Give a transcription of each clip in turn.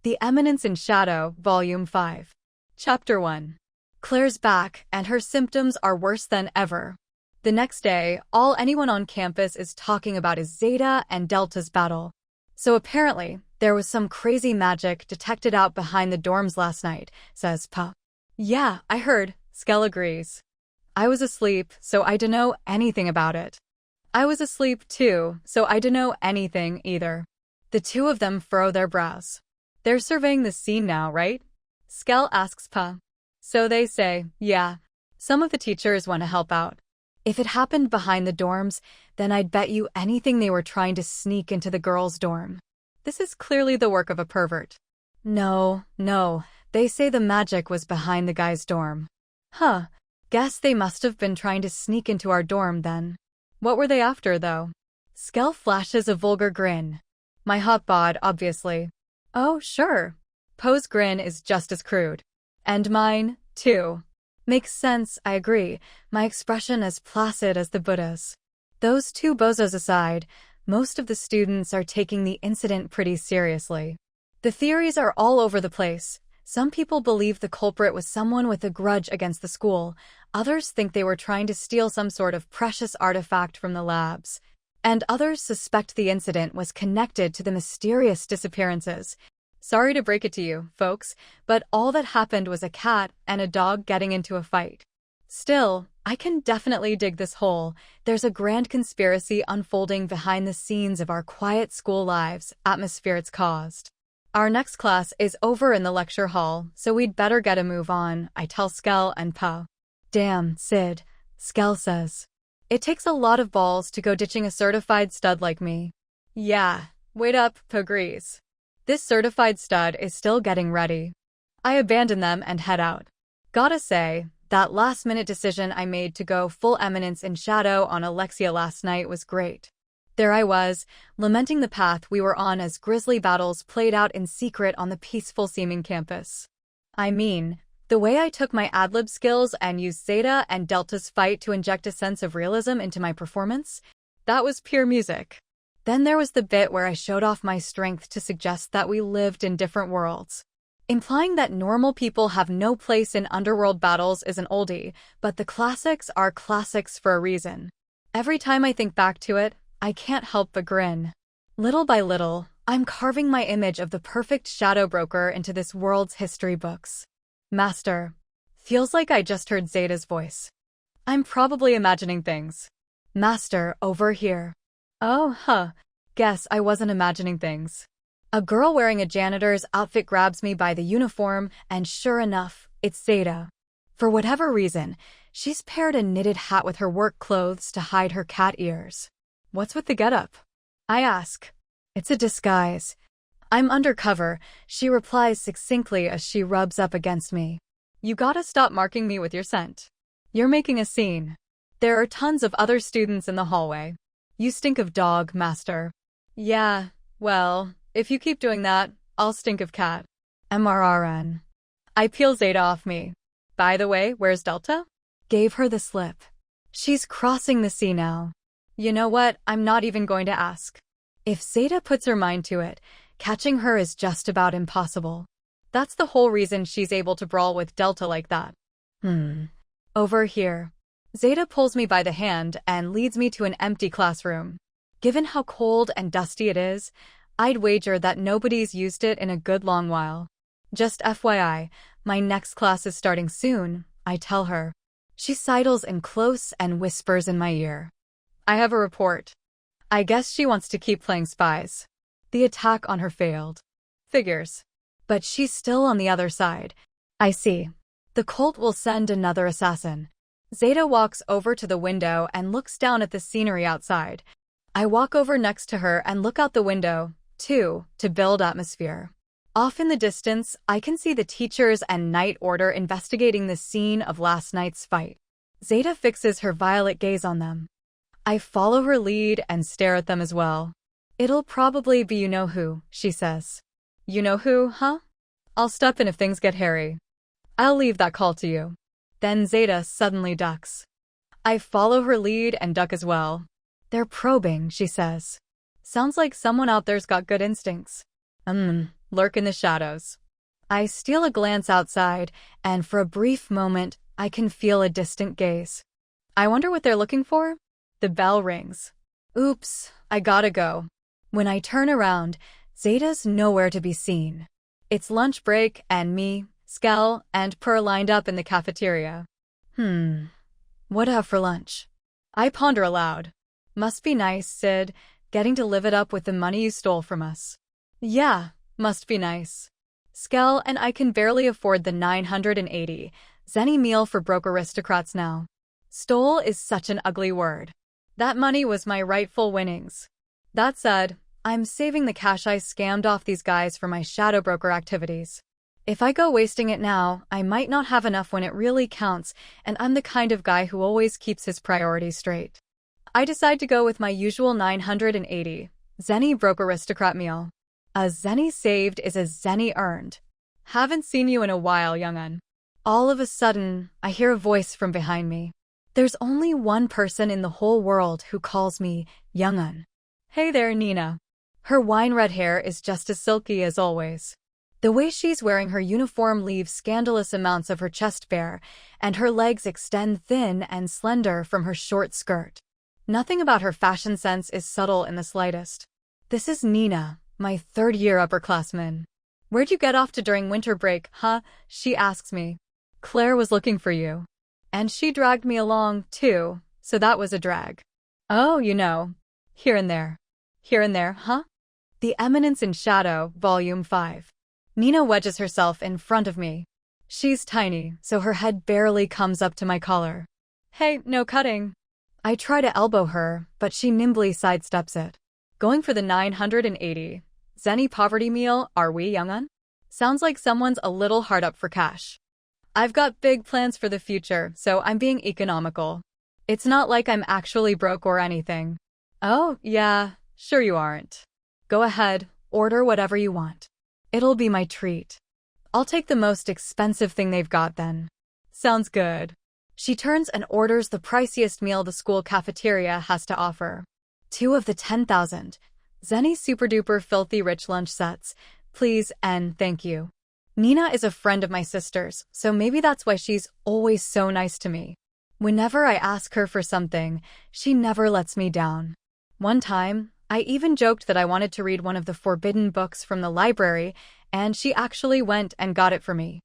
The Eminence in Shadow, Volume 5. Chapter 1. Claire's back, and her symptoms are worse than ever. The next day, all anyone on campus is talking about is Zeta and Delta's battle. So apparently, there was some crazy magic detected out behind the dorms last night, says Pa. Yeah, I heard, Skell agrees. I was asleep, so I dunno anything about it. I was asleep too, so I dunno anything either. The two of them furrow their brows. They're surveying the scene now, right? Skell asks Pa. So they say, yeah. Some of the teachers want to help out. If it happened behind the dorms, then I'd bet you anything they were trying to sneak into the girls' dorm. This is clearly the work of a pervert. No, they say the magic was behind the guys' dorm. Huh, guess they must have been trying to sneak into our dorm then. What were they after, though? Skell flashes a vulgar grin. My hot bod, obviously. Oh, sure. Poe's grin is just as crude. And mine, too. Makes sense, I agree. My expression as placid as the Buddha's. Those two bozos aside, most of the students are taking the incident pretty seriously. The theories are all over the place. Some people believe the culprit was someone with a grudge against the school. Others think they were trying to steal some sort of precious artifact from the labs. And others suspect the incident was connected to the mysterious disappearances. Sorry to break it to you, folks, but all that happened was a cat and a dog getting into a fight. Still, I can definitely dig this hole. There's a grand conspiracy unfolding behind the scenes of our quiet school lives, atmosphere it's caused. Our next class is over in the lecture hall, so we'd better get a move on, I tell Skell and Pa. Damn, Sid, Skell says. It takes a lot of balls to go ditching a certified stud like me. Yeah, wait up, Pa agrees. This certified stud is still getting ready. I abandon them and head out. Gotta say, that last-minute decision I made to go full Eminence in Shadow on Alexia last night was great. There I was, lamenting the path we were on as grisly battles played out in secret on the peaceful-seeming campus. I mean, the way I took my ad-lib skills and used Zeta and Delta's fight to inject a sense of realism into my performance, that was pure music. Then there was the bit where I showed off my strength to suggest that we lived in different worlds. Implying that normal people have no place in underworld battles is an oldie, but the classics are classics for a reason. Every time I think back to it, I can't help but grin. Little by little, I'm carving my image of the perfect shadow broker into this world's history books. Master. Feels like I just heard Zeta's voice. I'm probably imagining things. Master, over here. Oh, guess I wasn't imagining things. A girl wearing a janitor's outfit grabs me by the uniform, and sure enough, it's Zeta. For whatever reason, she's paired a knitted hat with her work clothes to hide her cat ears. What's with the getup? I ask. It's a disguise. I'm undercover, she replies succinctly as she rubs up against me. You gotta stop marking me with your scent. You're making a scene. There are tons of other students in the hallway. You stink of dog, Master. Yeah, well, if you keep doing that, I'll stink of cat. MRRN. I peel Zeta off me. By the way, where's Delta? Gave her the slip. She's crossing the sea now. You know what, I'm not even going to ask. If Zeta puts her mind to it, catching her is just about impossible. That's the whole reason she's able to brawl with Delta like that. Over here. Zeta pulls me by the hand and leads me to an empty classroom. Given how cold and dusty it is, I'd wager that nobody's used it in a good long while. Just FYI, my next class is starting soon, I tell her. She sidles in close and whispers in my ear. I have a report. I guess she wants to keep playing spies. The attack on her failed. Figures. But she's still on the other side. I see. The cult will send another assassin. Zeta walks over to the window and looks down at the scenery outside. I walk over next to her and look out the window, too, to build atmosphere. Off in the distance, I can see the teachers and Night Order investigating the scene of last night's fight. Zeta fixes her violet gaze on them. I follow her lead and stare at them as well. It'll probably be you-know-who, she says. You-know-who, huh? I'll step in if things get hairy. I'll leave that call to you. Then Zeta suddenly ducks. I follow her lead and duck as well. They're probing, she says. Sounds like someone out there's got good instincts. lurk in the shadows. I steal a glance outside, and for a brief moment, I can feel a distant gaze. I wonder what they're looking for? The bell rings. Oops, I gotta go. When I turn around, Zeta's nowhere to be seen. It's lunch break, and me, Skell, and Per lined up in the cafeteria. What have for lunch? I ponder aloud. Must be nice, Sid, getting to live it up with the money you stole from us. Yeah, must be nice. Skell and I can barely afford the 980 zenny meal for broke aristocrats now. Stole is such an ugly word. That money was my rightful winnings. That said, I'm saving the cash I scammed off these guys for my shadow broker activities. If I go wasting it now, I might not have enough when it really counts, and I'm the kind of guy who always keeps his priorities straight. I decide to go with my usual 980 zenny broke aristocrat meal. A zenny saved is a zenny earned. Haven't seen you in a while, young'un. All of a sudden, I hear a voice from behind me. There's only one person in the whole world who calls me young'un. Hey there, Nina. Her wine-red hair is just as silky as always. The way she's wearing her uniform leaves scandalous amounts of her chest bare, and her legs extend thin and slender from her short skirt. Nothing about her fashion sense is subtle in the slightest. This is Nina, my third-year upperclassman. Where'd you get off to during winter break, huh? She asks me. Claire was looking for you. And she dragged me along, too, so that was a drag. Oh, you know. Here and there. Here and there, huh? The Eminence in Shadow, Volume 5. Nina wedges herself in front of me. She's tiny, so her head barely comes up to my collar. Hey, no cutting. I try to elbow her, but she nimbly sidesteps it. Going for the 980 zenny poverty meal, are we, young'un? Sounds like someone's a little hard up for cash. I've got big plans for the future, so I'm being economical. It's not like I'm actually broke or anything. Oh, yeah, sure you aren't. Go ahead, order whatever you want. It'll be my treat. I'll take the most expensive thing they've got then. Sounds good. She turns and orders the priciest meal the school cafeteria has to offer. 2 of the 10,000 zenny super-duper filthy rich lunch sets, please and thank you. Nina is a friend of my sister's, so maybe that's why she's always so nice to me. Whenever I ask her for something, she never lets me down. One time, I even joked that I wanted to read one of the forbidden books from the library, and she actually went and got it for me.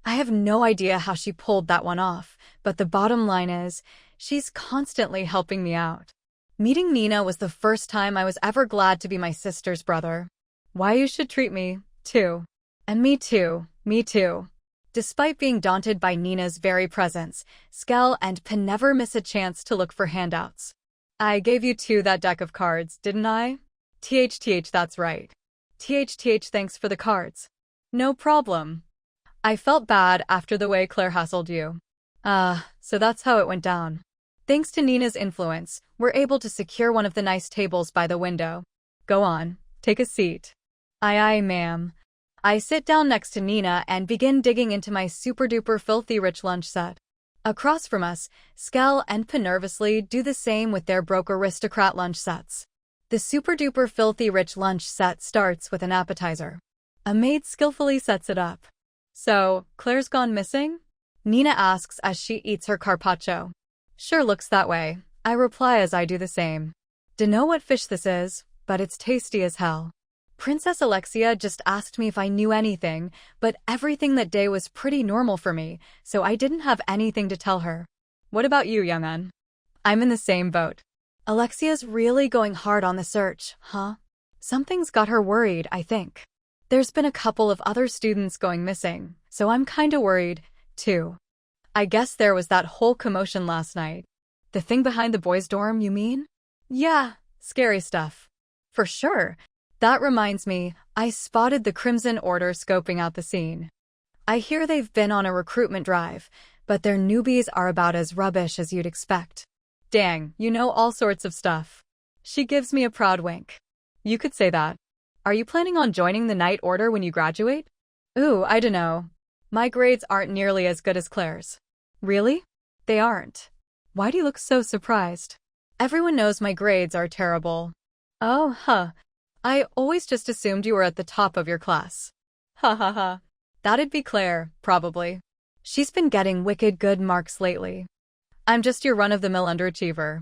I have no idea how she pulled that one off, but the bottom line is, she's constantly helping me out. Meeting Nina was the first time I was ever glad to be my sister's brother. Why you should treat me, too. And me too, me too. Despite being daunted by Nina's very presence, Skell and Pen never miss a chance to look for handouts. I gave you 2 that deck of cards, didn't I? THTH, that's right. THTH, thanks for the cards. No problem. I felt bad after the way Claire hassled you. So that's how it went down. Thanks to Nina's influence, we're able to secure one of the nice tables by the window. Go on, take a seat. Aye, ma'am. I sit down next to Nina and begin digging into my super-duper filthy rich lunch set. Across from us, Skell and Pen nervously do the same with their broke aristocrat lunch sets. The super-duper filthy rich lunch set starts with an appetizer. A maid skillfully sets it up. So, Claire's gone missing? Nina asks as she eats her carpaccio. Sure looks that way, I reply as I do the same. Dunno what fish this is, but it's tasty as hell. Princess Alexia just asked me if I knew anything, but everything that day was pretty normal for me, so I didn't have anything to tell her. What about you, young'un? I'm in the same boat. Alexia's really going hard on the search, huh? Something's got her worried, I think. There's been a couple of other students going missing, so I'm kinda worried, too. I guess there was that whole commotion last night. The thing behind the boys' dorm, you mean? Yeah, scary stuff. For sure. That reminds me, I spotted the Crimson Order scoping out the scene. I hear they've been on a recruitment drive, but their newbies are about as rubbish as you'd expect. Dang, you know all sorts of stuff. She gives me a proud wink. You could say that. Are you planning on joining the Night Order when you graduate? Ooh, I dunno. My grades aren't nearly as good as Claire's. Really? They aren't. Why do you look so surprised? Everyone knows my grades are terrible. Oh, huh. I always just assumed you were at the top of your class. Ha ha ha. That'd be Claire, probably. She's been getting wicked good marks lately. I'm just your run-of-the-mill underachiever.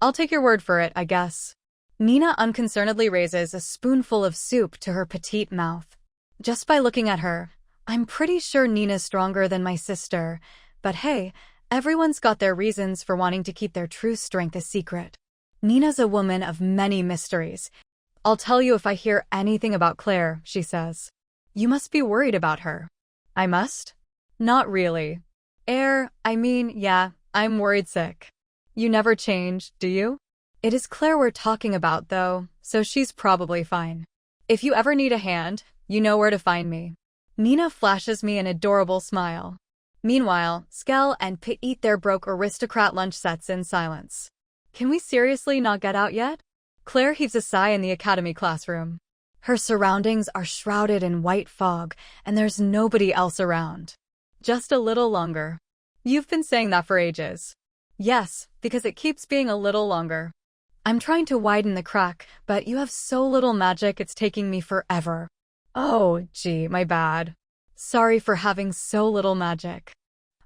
I'll take your word for it, I guess. Nina unconcernedly raises a spoonful of soup to her petite mouth. Just by looking at her, I'm pretty sure Nina's stronger than my sister, but hey, everyone's got their reasons for wanting to keep their true strength a secret. Nina's a woman of many mysteries. I'll tell you if I hear anything about Claire, she says. You must be worried about her. I must? Not really. Yeah, I'm worried sick. You never change, do you? It is Claire we're talking about, though, so she's probably fine. If you ever need a hand, you know where to find me. Nina flashes me an adorable smile. Meanwhile, Skell and Pit eat their broke aristocrat lunch sets in silence. Can we seriously not get out yet? Claire heaves a sigh in the academy classroom. Her surroundings are shrouded in white fog, and there's nobody else around. Just a little longer. You've been saying that for ages. Yes, because it keeps being a little longer. I'm trying to widen the crack, but you have so little magic it's taking me forever. Oh, gee, my bad. Sorry for having so little magic.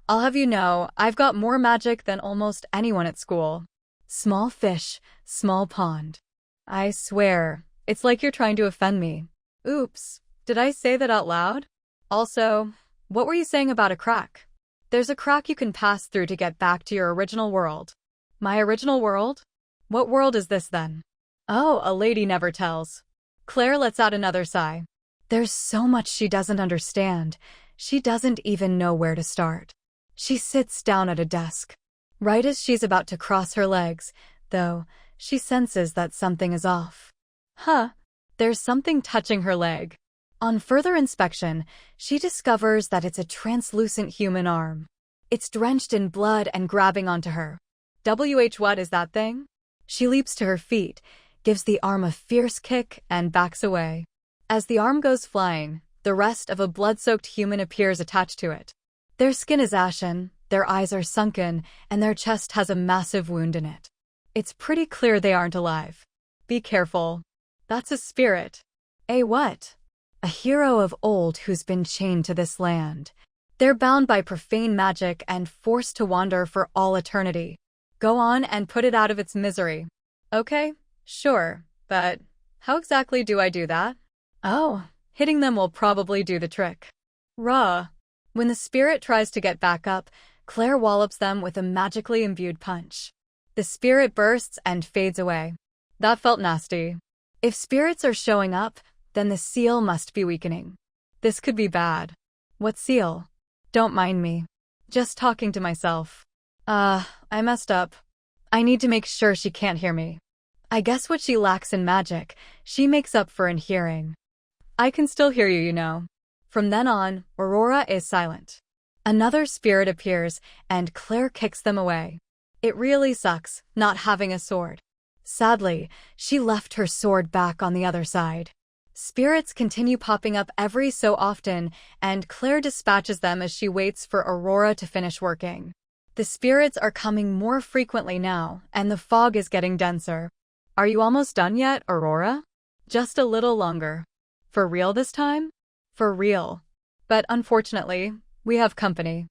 I'll have you know, I've got more magic than almost anyone at school. Small fish, small pond. I swear, it's like you're trying to offend me. Oops, did I say that out loud? Also, what were you saying about a crack? There's a crack you can pass through to get back to your original world. My original world? What world is this then? Oh, a lady never tells. Claire lets out another sigh. There's so much she doesn't understand. She doesn't even know where to start. She sits down at a desk. Right as she's about to cross her legs, though, she senses that something is off. There's something touching her leg. On further inspection, she discovers that it's a translucent human arm. It's drenched in blood and grabbing onto her. What is that thing? She leaps to her feet, gives the arm a fierce kick, and backs away. As the arm goes flying, the rest of a blood-soaked human appears attached to it. Their skin is ashen, their eyes are sunken, and their chest has a massive wound in it. It's pretty clear they aren't alive. Be careful. That's a spirit. A what? A hero of old who's been chained to this land. They're bound by profane magic and forced to wander for all eternity. Go on and put it out of its misery. Okay, sure, but how exactly do I do that? Oh, hitting them will probably do the trick. Rah. When the spirit tries to get back up, Claire wallops them with a magically imbued punch. The spirit bursts and fades away. That felt nasty. If spirits are showing up, then the seal must be weakening. This could be bad. What seal? Don't mind me. Just talking to myself. I messed up. I need to make sure she can't hear me. I guess what she lacks in magic, she makes up for in hearing. I can still hear you, you know. From then on, Aurora is silent. Another spirit appears, and Claire kicks them away. It really sucks, not having a sword. Sadly, she left her sword back on the other side. Spirits continue popping up every so often, and Claire dispatches them as she waits for Aurora to finish working. The spirits are coming more frequently now, and the fog is getting denser. Are you almost done yet, Aurora? Just a little longer. For real this time? For real. But unfortunately, we have company.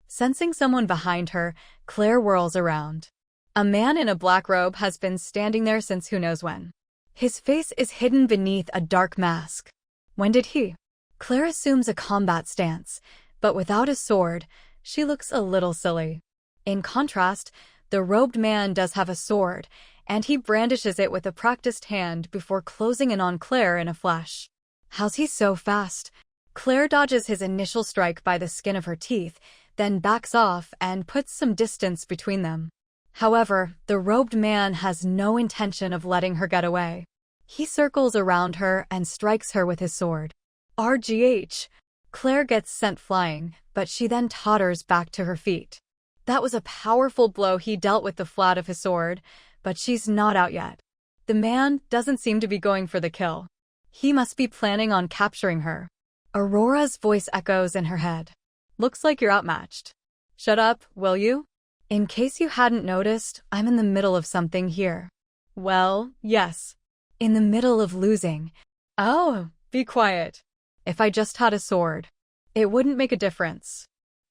Sensing someone behind her, Claire whirls around. A man in a black robe has been standing there since who knows when. His face is hidden beneath a dark mask. When did he? Claire assumes a combat stance, but without a sword, she looks a little silly. In contrast, the robed man does have a sword, and he brandishes it with a practiced hand before closing in on Claire in a flash. How's he so fast? Claire dodges his initial strike by the skin of her teeth, then backs off and puts some distance between them. However, the robed man has no intention of letting her get away. He circles around her and strikes her with his sword. RGH! Claire gets sent flying, but she then totters back to her feet. That was a powerful blow he dealt with the flat of his sword, but she's not out yet. The man doesn't seem to be going for the kill. He must be planning on capturing her. Aurora's voice echoes in her head. Looks like you're outmatched. Shut up, will you? In case you hadn't noticed, I'm in the middle of something here. Well, yes. In the middle of losing. Oh, be quiet. If I just had a sword, it wouldn't make a difference.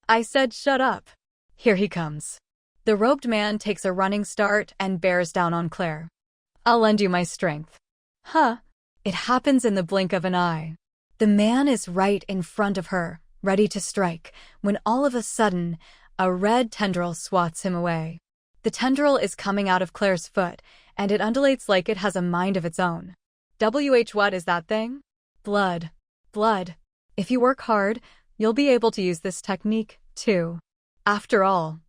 I said shut up. Here he comes. The robed man takes a running start and bears down on Claire. I'll lend you my strength. Huh? It happens in the blink of an eye. The man is right in front of her, ready to strike, when all of a sudden, a red tendril swats him away. The tendril is coming out of Claire's foot, and it undulates like it has a mind of its own. What is that thing? Blood. Blood. If you work hard, you'll be able to use this technique, too. After all,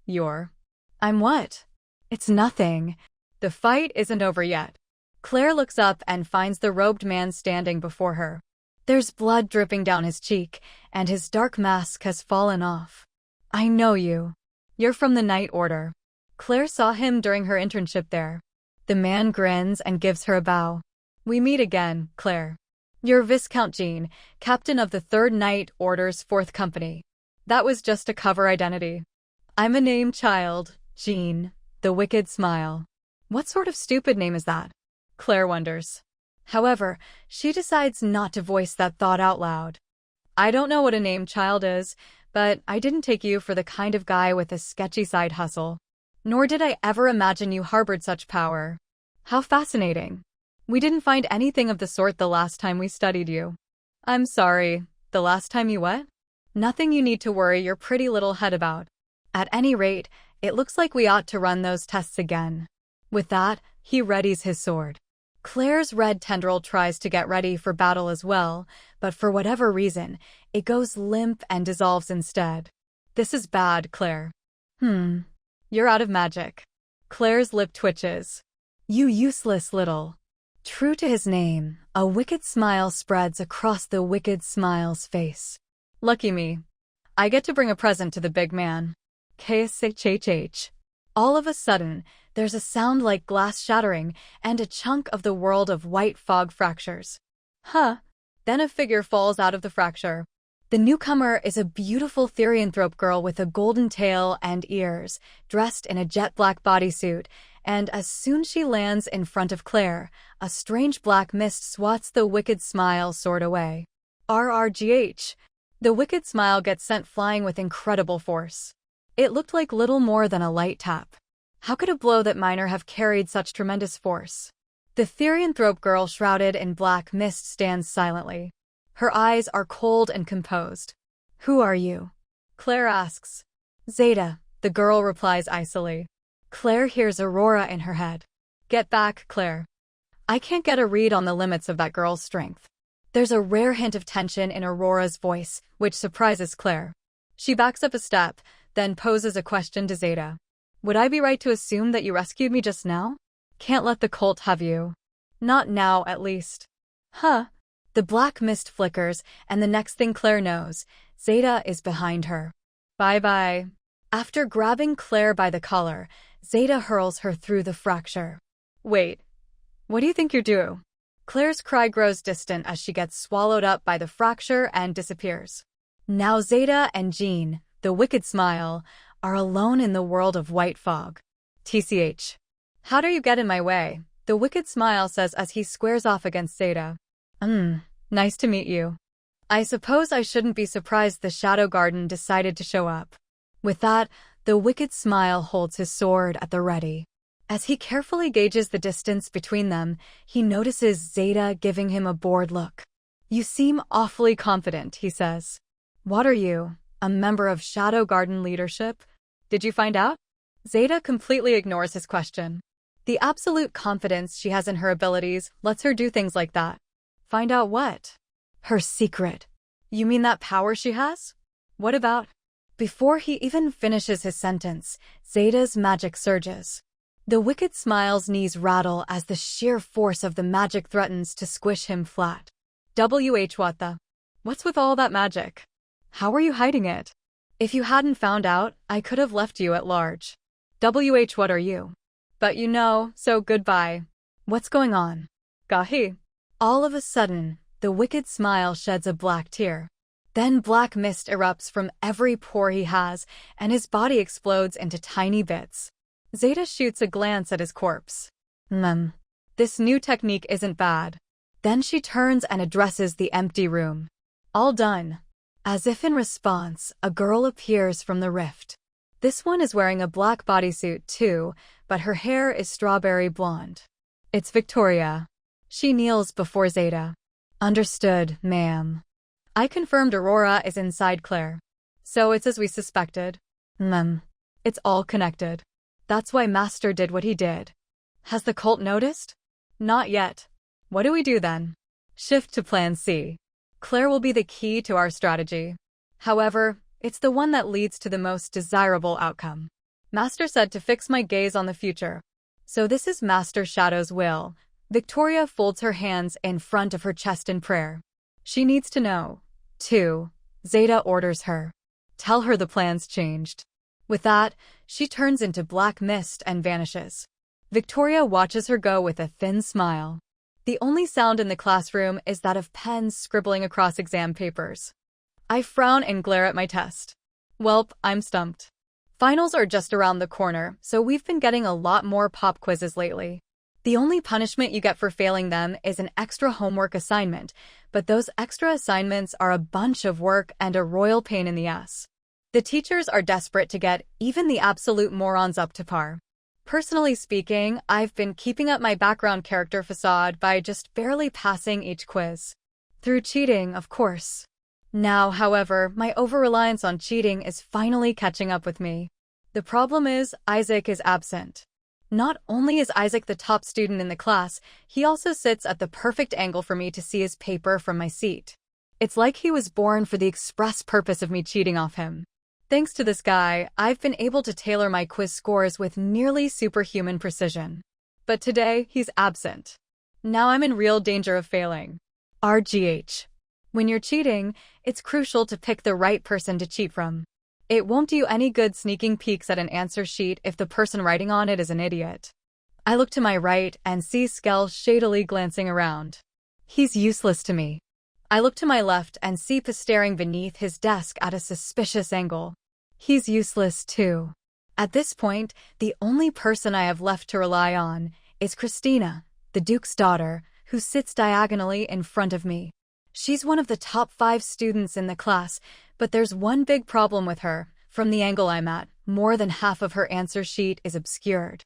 I'm what? It's nothing. The fight isn't over yet. Claire looks up and finds the robed man standing before her. There's blood dripping down his cheek, and his dark mask has fallen off. I know you. You're from the Night Order. Claire saw him during her internship there. The man grins and gives her a bow. We meet again, Claire. You're Viscount Jean, captain of the 3rd Night Order's 4th Company. That was just a cover identity. I'm a named child, Jean, the wicked smile. What sort of stupid name is that? Claire wonders. However, she decides not to voice that thought out loud. I don't know what a named child is, but I didn't take you for the kind of guy with a sketchy side hustle. Nor did I ever imagine you harbored such power. How fascinating. We didn't find anything of the sort the last time we studied you. I'm sorry, the last time you what? Nothing you need to worry your pretty little head about. At any rate, it looks like we ought to run those tests again. With that, he readies his sword. Claire's red tendril tries to get ready for battle as well, but for whatever reason, it goes limp and dissolves instead. This is bad, Claire. You're out of magic. Claire's lip twitches. You useless little. True to his name, a wicked smile spreads across the wicked smile's face. Lucky me. I get to bring a present to the big man. KSHHH. All of a sudden, there's a sound like glass shattering, and a chunk of the world of white fog fractures. Then a figure falls out of the fracture. The newcomer is a beautiful therianthrope girl with a golden tail and ears, dressed in a jet-black bodysuit, and as soon as she lands in front of Claire, a strange black mist swats the wicked smile sword away. RRGH. The wicked smile gets sent flying with incredible force. It looked like little more than a light tap. How could a blow that minor have carried such tremendous force? The therianthrope girl shrouded in black mist stands silently. Her eyes are cold and composed. Who are you? Claire asks. Zeta, the girl replies icily. Claire hears Aurora in her head. Get back, Claire. I can't get a read on the limits of that girl's strength. There's a rare hint of tension in Aurora's voice, which surprises Claire. She backs up a step, then poses a question to Zeta. Would I be right to assume that you rescued me just now? Can't let the cult have you. Not now, at least. The black mist flickers, and the next thing Claire knows, Zeta is behind her. Bye-bye. After grabbing Claire by the collar, Zeta hurls her through the fracture. Wait. What do you think you're doing? Claire's cry grows distant as she gets swallowed up by the fracture and disappears. Now Zeta and Jean, the wicked smile, are alone in the world of white fog. TCH. How do you get in my way? The wicked smile says as he squares off against Zeta. Nice to meet you. I suppose I shouldn't be surprised the Shadow Garden decided to show up. With that, the wicked smile holds his sword at the ready. As he carefully gauges the distance between them, he notices Zeta giving him a bored look. You seem awfully confident, he says. What are you, a member of Shadow Garden leadership? Did you find out? Zeta completely ignores his question. The absolute confidence she has in her abilities lets her do things like that. Find out what? Her secret. You mean that power she has? What about? Before he even finishes his sentence, Zeta's magic surges. The wicked smile's knees rattle as the sheer force of the magic threatens to squish him flat. What the? What's with all that magic? How are you hiding it? If you hadn't found out, I could have left you at large. What are you? But you know, so goodbye. What's going on? Gahi. All of a sudden, the wicked smile sheds a black tear. Then black mist erupts from every pore he has, and his body explodes into tiny bits. Zeta shoots a glance at his corpse. This new technique isn't bad. Then she turns and addresses the empty room. All done. As if in response, a girl appears from the rift. This one is wearing a black bodysuit too, but her hair is strawberry blonde. It's Victoria. She kneels before Zeta. Understood, ma'am. I confirmed Aurora is inside Claire. So it's as we suspected. It's all connected. That's why Master did what he did. Has the cult noticed? Not yet. What do we do then? Shift to Plan C. Claire will be the key to our strategy. However, it's the one that leads to the most desirable outcome. Master said to fix my gaze on the future. So this is Master Shadow's will. Victoria folds her hands in front of her chest in prayer. She needs to know. 2. Zeta orders her. Tell her the plan's changed. With that, she turns into black mist and vanishes. Victoria watches her go with a thin smile. The only sound in the classroom is that of pens scribbling across exam papers. I frown and glare at my test. Welp, I'm stumped. Finals are just around the corner, so we've been getting a lot more pop quizzes lately. The only punishment you get for failing them is an extra homework assignment, but those extra assignments are a bunch of work and a royal pain in the ass. The teachers are desperate to get even the absolute morons up to par. Personally speaking, I've been keeping up my background character facade by just barely passing each quiz. Through cheating, of course. Now, however, my over-reliance on cheating is finally catching up with me. The problem is, Isaac is absent. Not only is Isaac the top student in the class, he also sits at the perfect angle for me to see his paper from my seat. It's like he was born for the express purpose of me cheating off him. Thanks to this guy, I've been able to tailor my quiz scores with nearly superhuman precision. But today, he's absent. Now I'm in real danger of failing. RGH. When you're cheating, it's crucial to pick the right person to cheat from. It won't do you any good sneaking peeks at an answer sheet if the person writing on it is an idiot. I look to my right and see Skell shadily glancing around. He's useless to me. I look to my left and see Pa staring beneath his desk at a suspicious angle. He's useless too. At this point, the only person I have left to rely on is Christina, the Duke's daughter, who sits diagonally in front of me. She's one of the top 5 students in the class, but there's one big problem with her. From the angle I'm at, more than half of her answer sheet is obscured.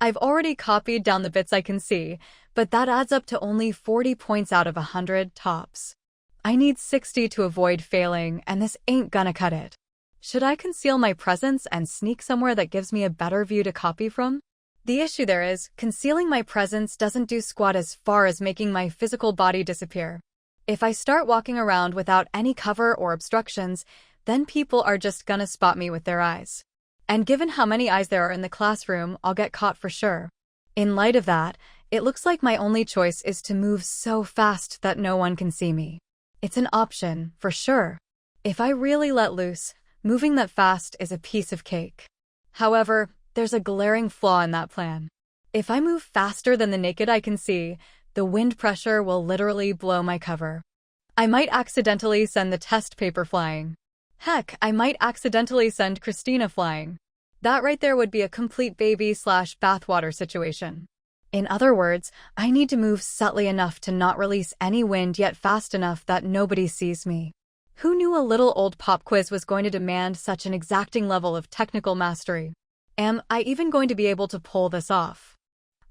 I've already copied down the bits I can see, but that adds up to only 40 points out of 100 tops. I need 60 to avoid failing, and this ain't gonna cut it. Should I conceal my presence and sneak somewhere that gives me a better view to copy from? The issue there is, concealing my presence doesn't do squat as far as making my physical body disappear. If I start walking around without any cover or obstructions, then people are just gonna spot me with their eyes. And given how many eyes there are in the classroom, I'll get caught for sure. In light of that, it looks like my only choice is to move so fast that no one can see me. It's an option, for sure. If I really let loose, moving that fast is a piece of cake. However, there's a glaring flaw in that plan. If I move faster than the naked eye can see, the wind pressure will literally blow my cover. I might accidentally send the test paper flying. Heck, I might accidentally send Christina flying. That right there would be a complete baby/bathwater situation. In other words, I need to move subtly enough to not release any wind yet fast enough that nobody sees me. Who knew a little old pop quiz was going to demand such an exacting level of technical mastery? Am I even going to be able to pull this off?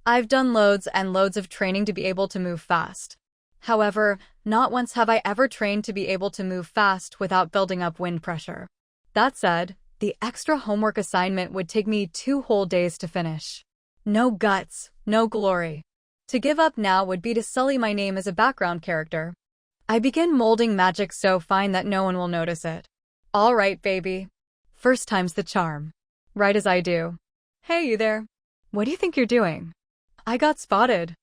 I've done loads and loads of training to be able to move fast. However, not once have I ever trained to be able to move fast without building up wind pressure. That said, the extra homework assignment would take me 2 whole days to finish. No guts, no glory. To give up now would be to sully my name as a background character. I begin molding magic so fine that no one will notice it. All right, baby. First time's the charm. Right as I do. Hey, you there. What do you think you're doing? I got spotted.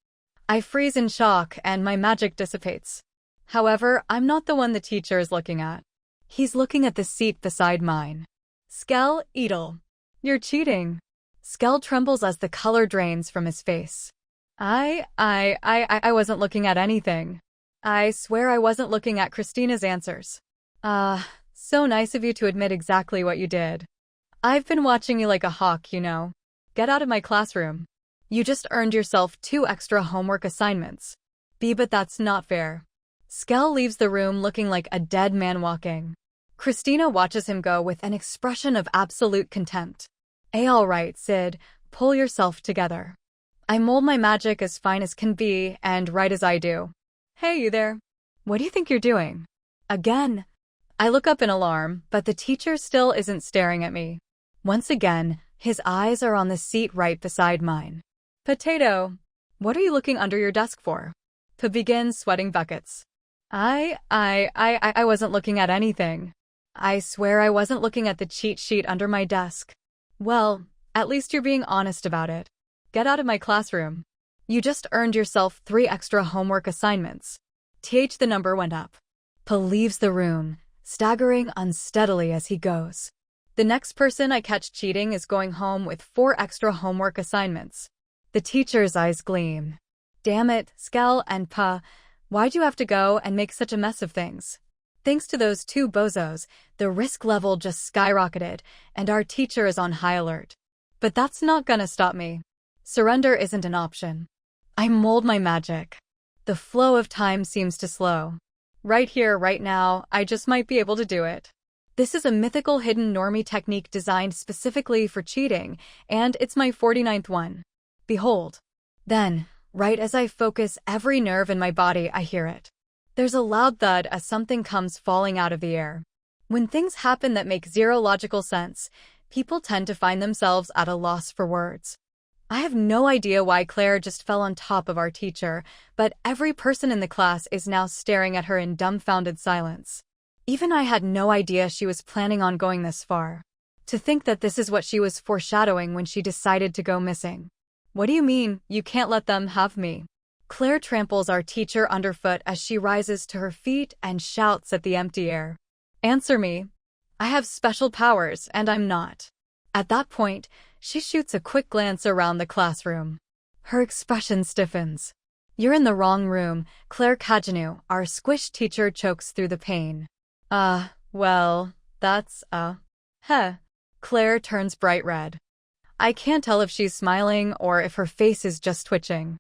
I freeze in shock and my magic dissipates. However, I'm not the one the teacher is looking at. He's looking at the seat beside mine. Skell Edel. You're cheating. Skell trembles as the color drains from his face. I wasn't looking at anything. I swear I wasn't looking at Christina's answers. So nice of you to admit exactly what you did. I've been watching you like a hawk, you know. Get out of my classroom. You just earned yourself 2 extra homework assignments. But that's not fair. Skell leaves the room looking like a dead man walking. Christina watches him go with an expression of absolute contempt. All right, Sid, pull yourself together. I mold my magic as fine as can be and right as I do. Hey, you there. What do you think you're doing? Again. I look up in alarm, but the teacher still isn't staring at me. Once again, his eyes are on the seat right beside mine. Potato, what are you looking under your desk for? P begins sweating buckets. I wasn't looking at anything. I swear I wasn't looking at the cheat sheet under my desk. Well, at least you're being honest about it. Get out of my classroom. You just earned yourself 3 extra homework assignments. The number went up. P leaves the room, staggering unsteadily as he goes. The next person I catch cheating is going home with 4 extra homework assignments. The teacher's eyes gleam. Damn it, Skell and P, why'd you have to go and make such a mess of things? Thanks to those 2 bozos, the risk level just skyrocketed, and our teacher is on high alert. But that's not gonna stop me. Surrender isn't an option. I mold my magic. The flow of time seems to slow. Right here, right now, I just might be able to do it. This is a mythical hidden normie technique designed specifically for cheating, and it's my 49th one. Behold. Then, right as I focus every nerve in my body, I hear it. There's a loud thud as something comes falling out of the air. When things happen that make zero logical sense, people tend to find themselves at a loss for words. I have no idea why Claire just fell on top of our teacher, but every person in the class is now staring at her in dumbfounded silence. Even I had no idea she was planning on going this far. To think that this is what she was foreshadowing when she decided to go missing. What do you mean, you can't let them have me? Claire tramples our teacher underfoot as she rises to her feet and shouts at the empty air. Answer me. I have special powers, and I'm not. At that point, she shoots a quick glance around the classroom. Her expression stiffens. You're in the wrong room, Claire Kagenou, our squish teacher chokes through the pain. Well, that's, Claire turns bright red. I can't tell if she's smiling or if her face is just twitching.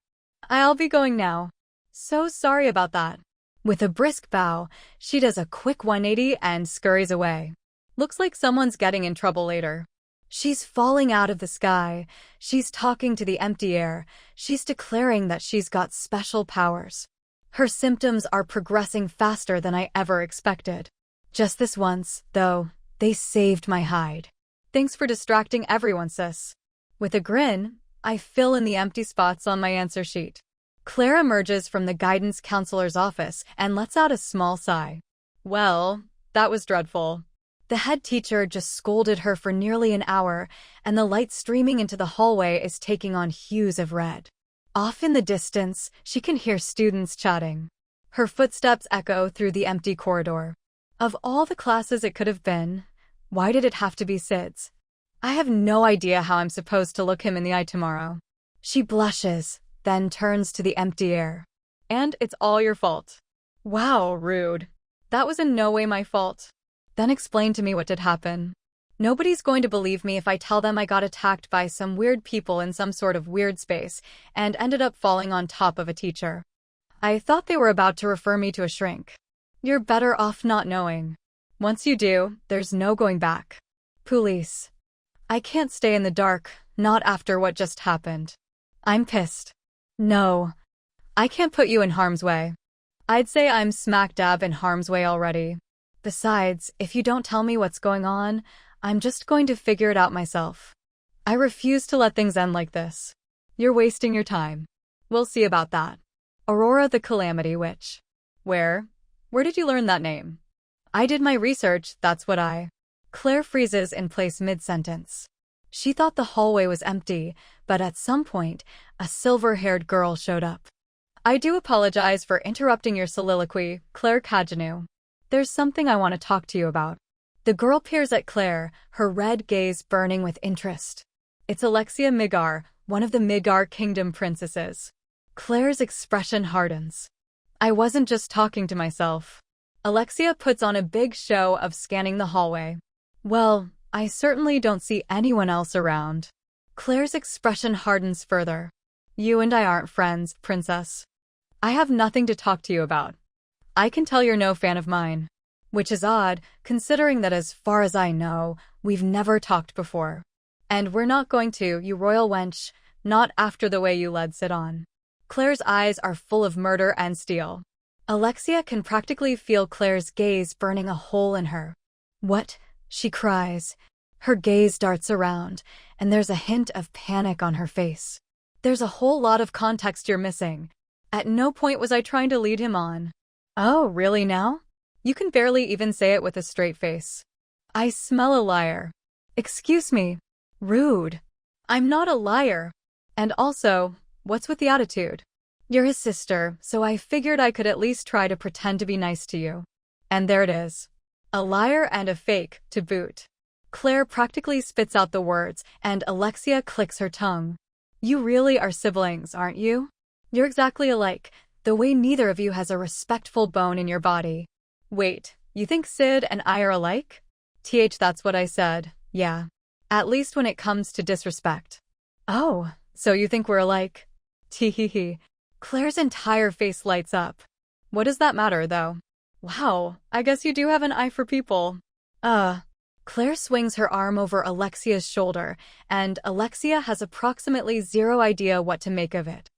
I'll be going now. So sorry about that. With a brisk bow, she does a quick 180 and scurries away. Looks like someone's getting in trouble later. She's falling out of the sky. She's talking to the empty air. She's declaring that she's got special powers. Her symptoms are progressing faster than I ever expected. Just this once, though, they saved my hide. Thanks for distracting everyone, sis. With a grin, I fill in the empty spots on my answer sheet. Claire emerges from the guidance counselor's office and lets out a small sigh. Well, that was dreadful. The head teacher just scolded her for nearly an hour, and the light streaming into the hallway is taking on hues of red. Off in the distance, she can hear students chatting. Her footsteps echo through the empty corridor. Of all the classes it could have been, why did it have to be Sid's? I have no idea how I'm supposed to look him in the eye tomorrow. She blushes, then turns to the empty air. And it's all your fault. Wow, rude. That was in no way my fault. Then explain to me what did happen. Nobody's going to believe me if I tell them I got attacked by some weird people in some sort of weird space and ended up falling on top of a teacher. I thought they were about to refer me to a shrink. You're better off not knowing. Once you do, there's no going back. Police. I can't stay in the dark, not after what just happened. I'm pissed. No. I can't put you in harm's way. I'd say I'm smack dab in harm's way already. Besides, if you don't tell me what's going on, I'm just going to figure it out myself. I refuse to let things end like this. You're wasting your time. We'll see about that. Aurora the Calamity Witch. Where did you learn that name? I did my research, that's what I... Claire freezes in place mid-sentence. She thought the hallway was empty, but at some point, a silver-haired girl showed up. I do apologize for interrupting your soliloquy, Claire Kagenou. There's something I want to talk to you about. The girl peers at Claire, her red gaze burning with interest. It's Alexia Migar, one of the Migar Kingdom princesses. Claire's expression hardens. I wasn't just talking to myself. Alexia puts on a big show of scanning the hallway. Well, I certainly don't see anyone else around. Claire's expression hardens further. You and I aren't friends, princess. I have nothing to talk to you about. I can tell you're no fan of mine. Which is odd, considering that as far as I know, we've never talked before. And we're not going to, you royal wench, not after the way you led Sid on. Claire's eyes are full of murder and steel. Alexia can practically feel Claire's gaze burning a hole in her. What? She cries. Her gaze darts around, and there's a hint of panic on her face. There's a whole lot of context you're missing. At no point was I trying to lead him on. Oh, really now? You can barely even say it with a straight face. I smell a liar. Excuse me. Rude. I'm not a liar. And also, what's with the attitude? You're his sister, so I figured I could at least try to pretend to be nice to you. And there it is. A liar and a fake, to boot. Claire practically spits out the words, and Alexia clicks her tongue. You really are siblings, aren't you? You're exactly alike, the way neither of you has a respectful bone in your body. Wait, you think Sid and I are alike? That's what I said, yeah. At least when it comes to disrespect. Oh, so you think we're alike? Tee. Claire's entire face lights up. What does that matter, though? Wow, I guess you do have an eye for people. Claire swings her arm over Alexia's shoulder, and Alexia has approximately zero idea what to make of it.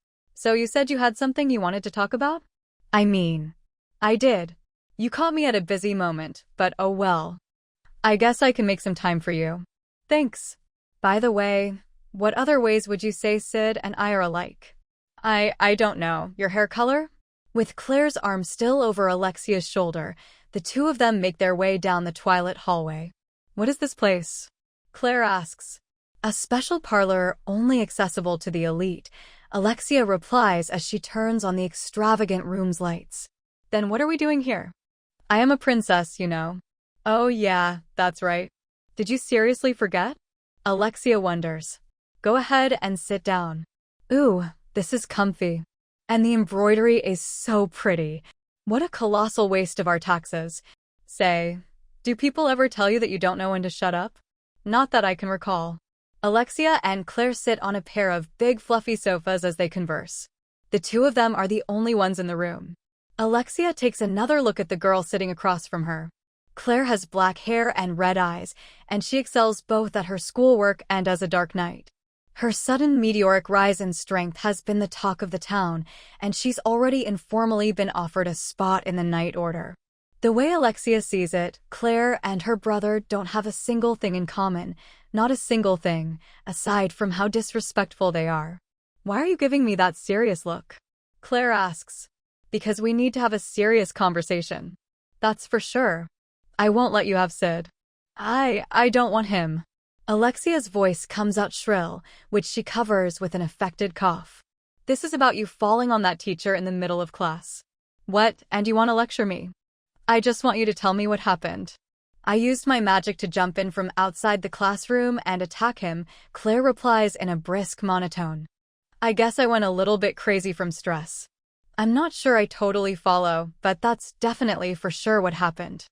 So you said you had something you wanted to talk about? I mean, I did. You caught me at a busy moment, but oh well. I guess I can make some time for you. Thanks. By the way, what other ways would you say Sid and I are alike? I don't know. Your hair color? With Claire's arm still over Alexia's shoulder, the two of them make their way down the twilit hallway. What is this place? Claire asks. A special parlor only accessible to the elite, Alexia replies as she turns on the extravagant room's lights. Then what are we doing here? I am a princess, you know. Oh yeah, that's right. Did you seriously forget? Alexia wonders. Go ahead and sit down. Ooh, this is comfy. And the embroidery is so pretty. What a colossal waste of our taxes. Say, do people ever tell you that you don't know when to shut up? Not that I can recall. Alexia and Claire sit on a pair of big fluffy sofas as they converse. The two of them are the only ones in the room. Alexia takes another look at the girl sitting across from her. Claire has black hair and red eyes, and she excels both at her schoolwork and as a dark knight. Her sudden meteoric rise in strength has been the talk of the town, and she's already informally been offered a spot in the Knight Order. The way Alexia sees it, Claire and her brother don't have a single thing in common, not a single thing, aside from how disrespectful they are. Why are you giving me that serious look? Claire asks. Because we need to have a serious conversation. That's for sure. I won't let you have Sid. I don't want him. Alexia's voice comes out shrill, which she covers with an affected cough. This is about you falling on that teacher in the middle of class. What, and you want to lecture me? I just want you to tell me what happened. I used my magic to jump in from outside the classroom and attack him, Claire replies in a brisk monotone. I guess I went a little bit crazy from stress. I'm not sure I totally follow, but that's definitely for sure what happened.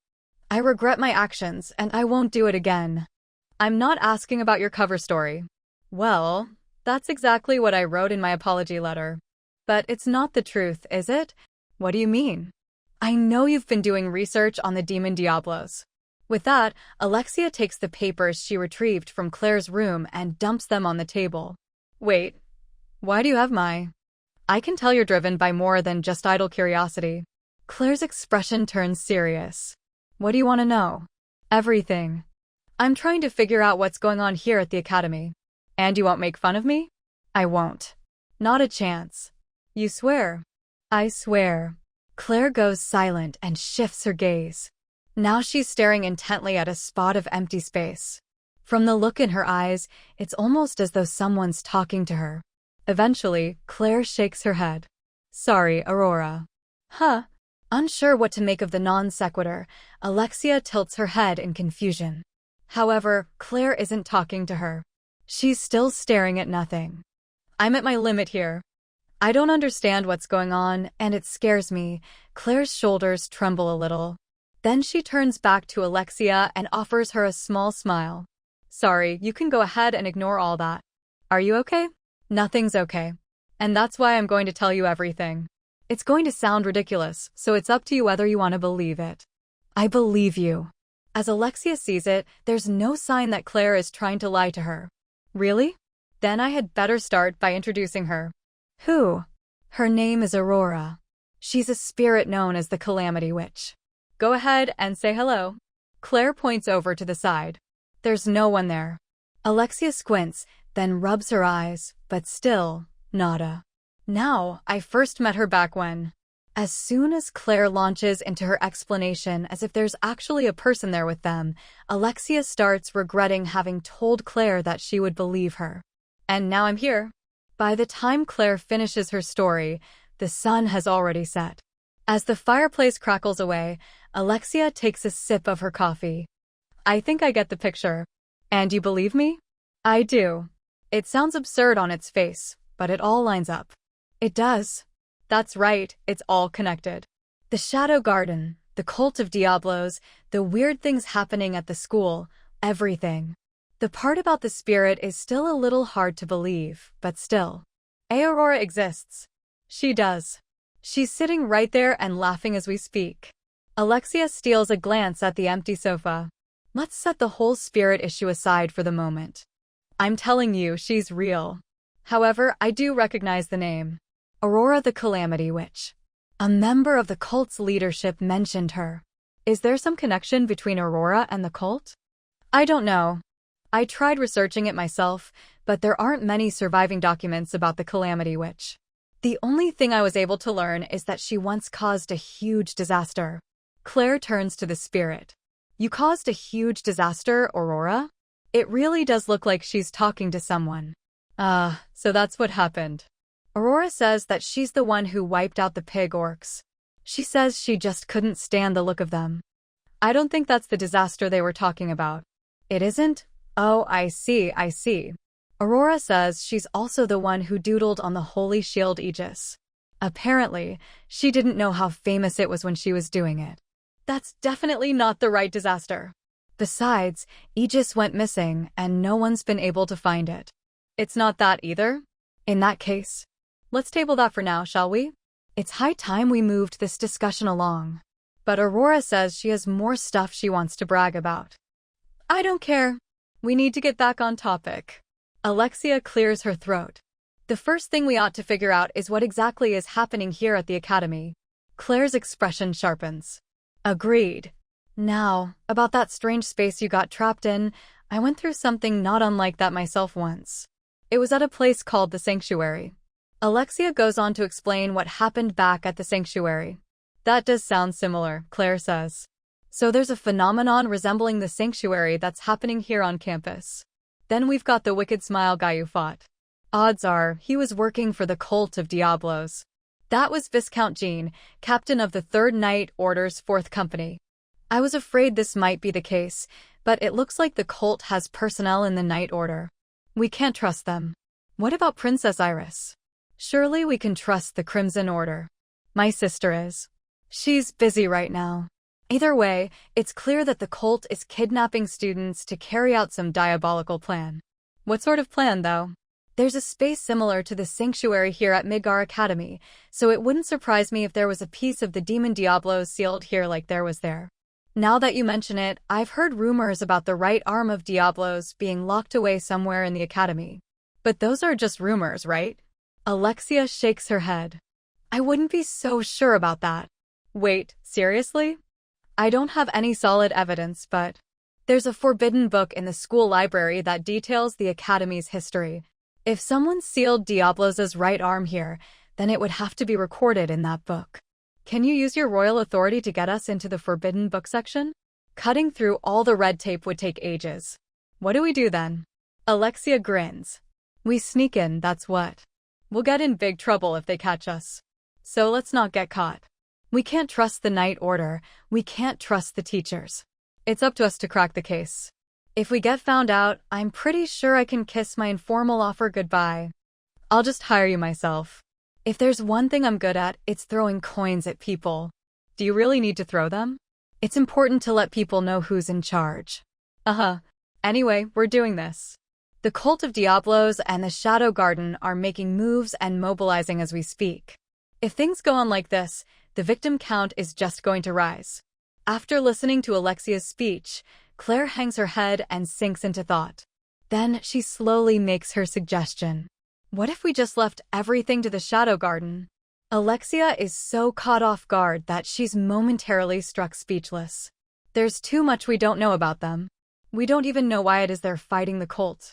I regret my actions, and I won't do it again. I'm not asking about your cover story. Well, that's exactly what I wrote in my apology letter. But it's not the truth, is it? What do you mean? I know you've been doing research on the demon Diablos. With that, Alexia takes the papers she retrieved from Claire's room and dumps them on the table. Wait, why do you have my... I can tell you're driven by more than just idle curiosity. Claire's expression turns serious. What do you want to know? Everything. I'm trying to figure out what's going on here at the academy. And you won't make fun of me? I won't. Not a chance. You swear? I swear. Claire goes silent and shifts her gaze. Now she's staring intently at a spot of empty space. From the look in her eyes, it's almost as though someone's talking to her. Eventually, Claire shakes her head. Sorry, Aurora. Huh? Unsure what to make of the non sequitur, Alexia tilts her head in confusion. However, Claire isn't talking to her. She's still staring at nothing. I'm at my limit here. I don't understand what's going on, and it scares me. Claire's shoulders tremble a little. Then she turns back to Alexia and offers her a small smile. Sorry, you can go ahead and ignore all that. Are you okay? Nothing's okay. And that's why I'm going to tell you everything. It's going to sound ridiculous, so it's up to you whether you want to believe it. I believe you. As Alexia sees it, there's no sign that Claire is trying to lie to her. Really? Then I had better start by introducing her. Who? Her name is Aurora. She's a spirit known as the Calamity Witch. Go ahead and say hello. Claire points over to the side. There's no one there. Alexia squints, then rubs her eyes, but still, nada. Now, I first met her back when. As soon as Claire launches into her explanation as if there's actually a person there with them, Alexia starts regretting having told Claire that she would believe her. And now I'm here. By the time Claire finishes her story, the sun has already set. As the fireplace crackles away, Alexia takes a sip of her coffee. I think I get the picture. And you believe me? I do. It sounds absurd on its face, but it all lines up. It does. That's right, it's all connected. The Shadow Garden, the cult of Diablos, the weird things happening at the school, everything. The part about the spirit is still a little hard to believe, but still. Aurora exists. She does. She's sitting right there and laughing as we speak. Alexia steals a glance at the empty sofa. Let's set the whole spirit issue aside for the moment. I'm telling you, she's real. However, I do recognize the name. Aurora the Calamity Witch. A member of the cult's leadership mentioned her. Is there some connection between Aurora and the cult? I don't know. I tried researching it myself, but there aren't many surviving documents about the Calamity Witch. The only thing I was able to learn is that she once caused a huge disaster. Claire turns to the spirit. You caused a huge disaster, Aurora? It really does look like she's talking to someone. So that's what happened. Aurora says that she's the one who wiped out the pig orcs. She says she just couldn't stand the look of them. I don't think that's the disaster they were talking about. It isn't? Oh, I see. Aurora says she's also the one who doodled on the Holy Shield Aegis. Apparently, she didn't know how famous it was when she was doing it. That's definitely not the right disaster. Besides, Aegis went missing and no one's been able to find it. It's not that either? In that case, let's table that for now, shall we? It's high time we moved this discussion along. But Aurora says she has more stuff she wants to brag about. I don't care. We need to get back on topic. Alexia clears her throat. The first thing we ought to figure out is what exactly is happening here at the academy. Claire's expression sharpens. Agreed. Now, about that strange space you got trapped in, I went through something not unlike that myself once. It was at a place called the Sanctuary. Alexia goes on to explain what happened back at the Sanctuary. That does sound similar, Claire says. So there's a phenomenon resembling the Sanctuary that's happening here on campus. Then we've got the wicked smile guy you fought. Odds are, he was working for the cult of Diablos. That was Viscount Jean, captain of the 3rd Night Order's 4th Company. I was afraid this might be the case, but it looks like the cult has personnel in the Night Order. We can't trust them. What about Princess Iris? Surely we can trust the Crimson Order. My sister is. She's busy right now. Either way, it's clear that the cult is kidnapping students to carry out some diabolical plan. What sort of plan, though? There's a space similar to the Sanctuary here at Midgar Academy, so it wouldn't surprise me if there was a piece of the Demon Diablos sealed here like there was there. Now that you mention it, I've heard rumors about the right arm of Diablos being locked away somewhere in the academy. But those are just rumors, right? Alexia shakes her head. I wouldn't be so sure about that. Wait, seriously? I don't have any solid evidence, but there's a forbidden book in the school library that details the academy's history. If someone sealed Diablos' right arm here, then it would have to be recorded in that book. Can you use your royal authority to get us into the forbidden book section? Cutting through all the red tape would take ages. What do we do then? Alexia grins. We sneak in, that's what. We'll get in big trouble if they catch us. So let's not get caught. We can't trust the Night Order. We can't trust the teachers. It's up to us to crack the case. If we get found out, I'm pretty sure I can kiss my informal offer goodbye. I'll just hire you myself. If there's one thing I'm good at, it's throwing coins at people. Do you really need to throw them? It's important to let people know who's in charge. Anyway, we're doing this. The cult of Diablos and the Shadow Garden are making moves and mobilizing as we speak. If things go on like this, the victim count is just going to rise. After listening to Alexia's speech, Claire hangs her head and sinks into thought. Then she slowly makes her suggestion. What if we just left everything to the Shadow Garden? Alexia is so caught off guard that she's momentarily struck speechless. There's too much we don't know about them. We don't even know why it is they're fighting the cult.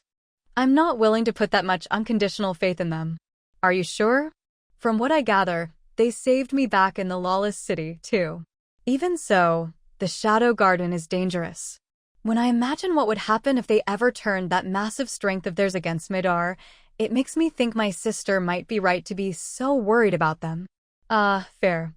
I'm not willing to put that much unconditional faith in them. Are you sure? From what I gather, they saved me back in the lawless city, too. Even so, the Shadow Garden is dangerous. When I imagine what would happen if they ever turned that massive strength of theirs against Midar, it makes me think my sister might be right to be so worried about them. Fair.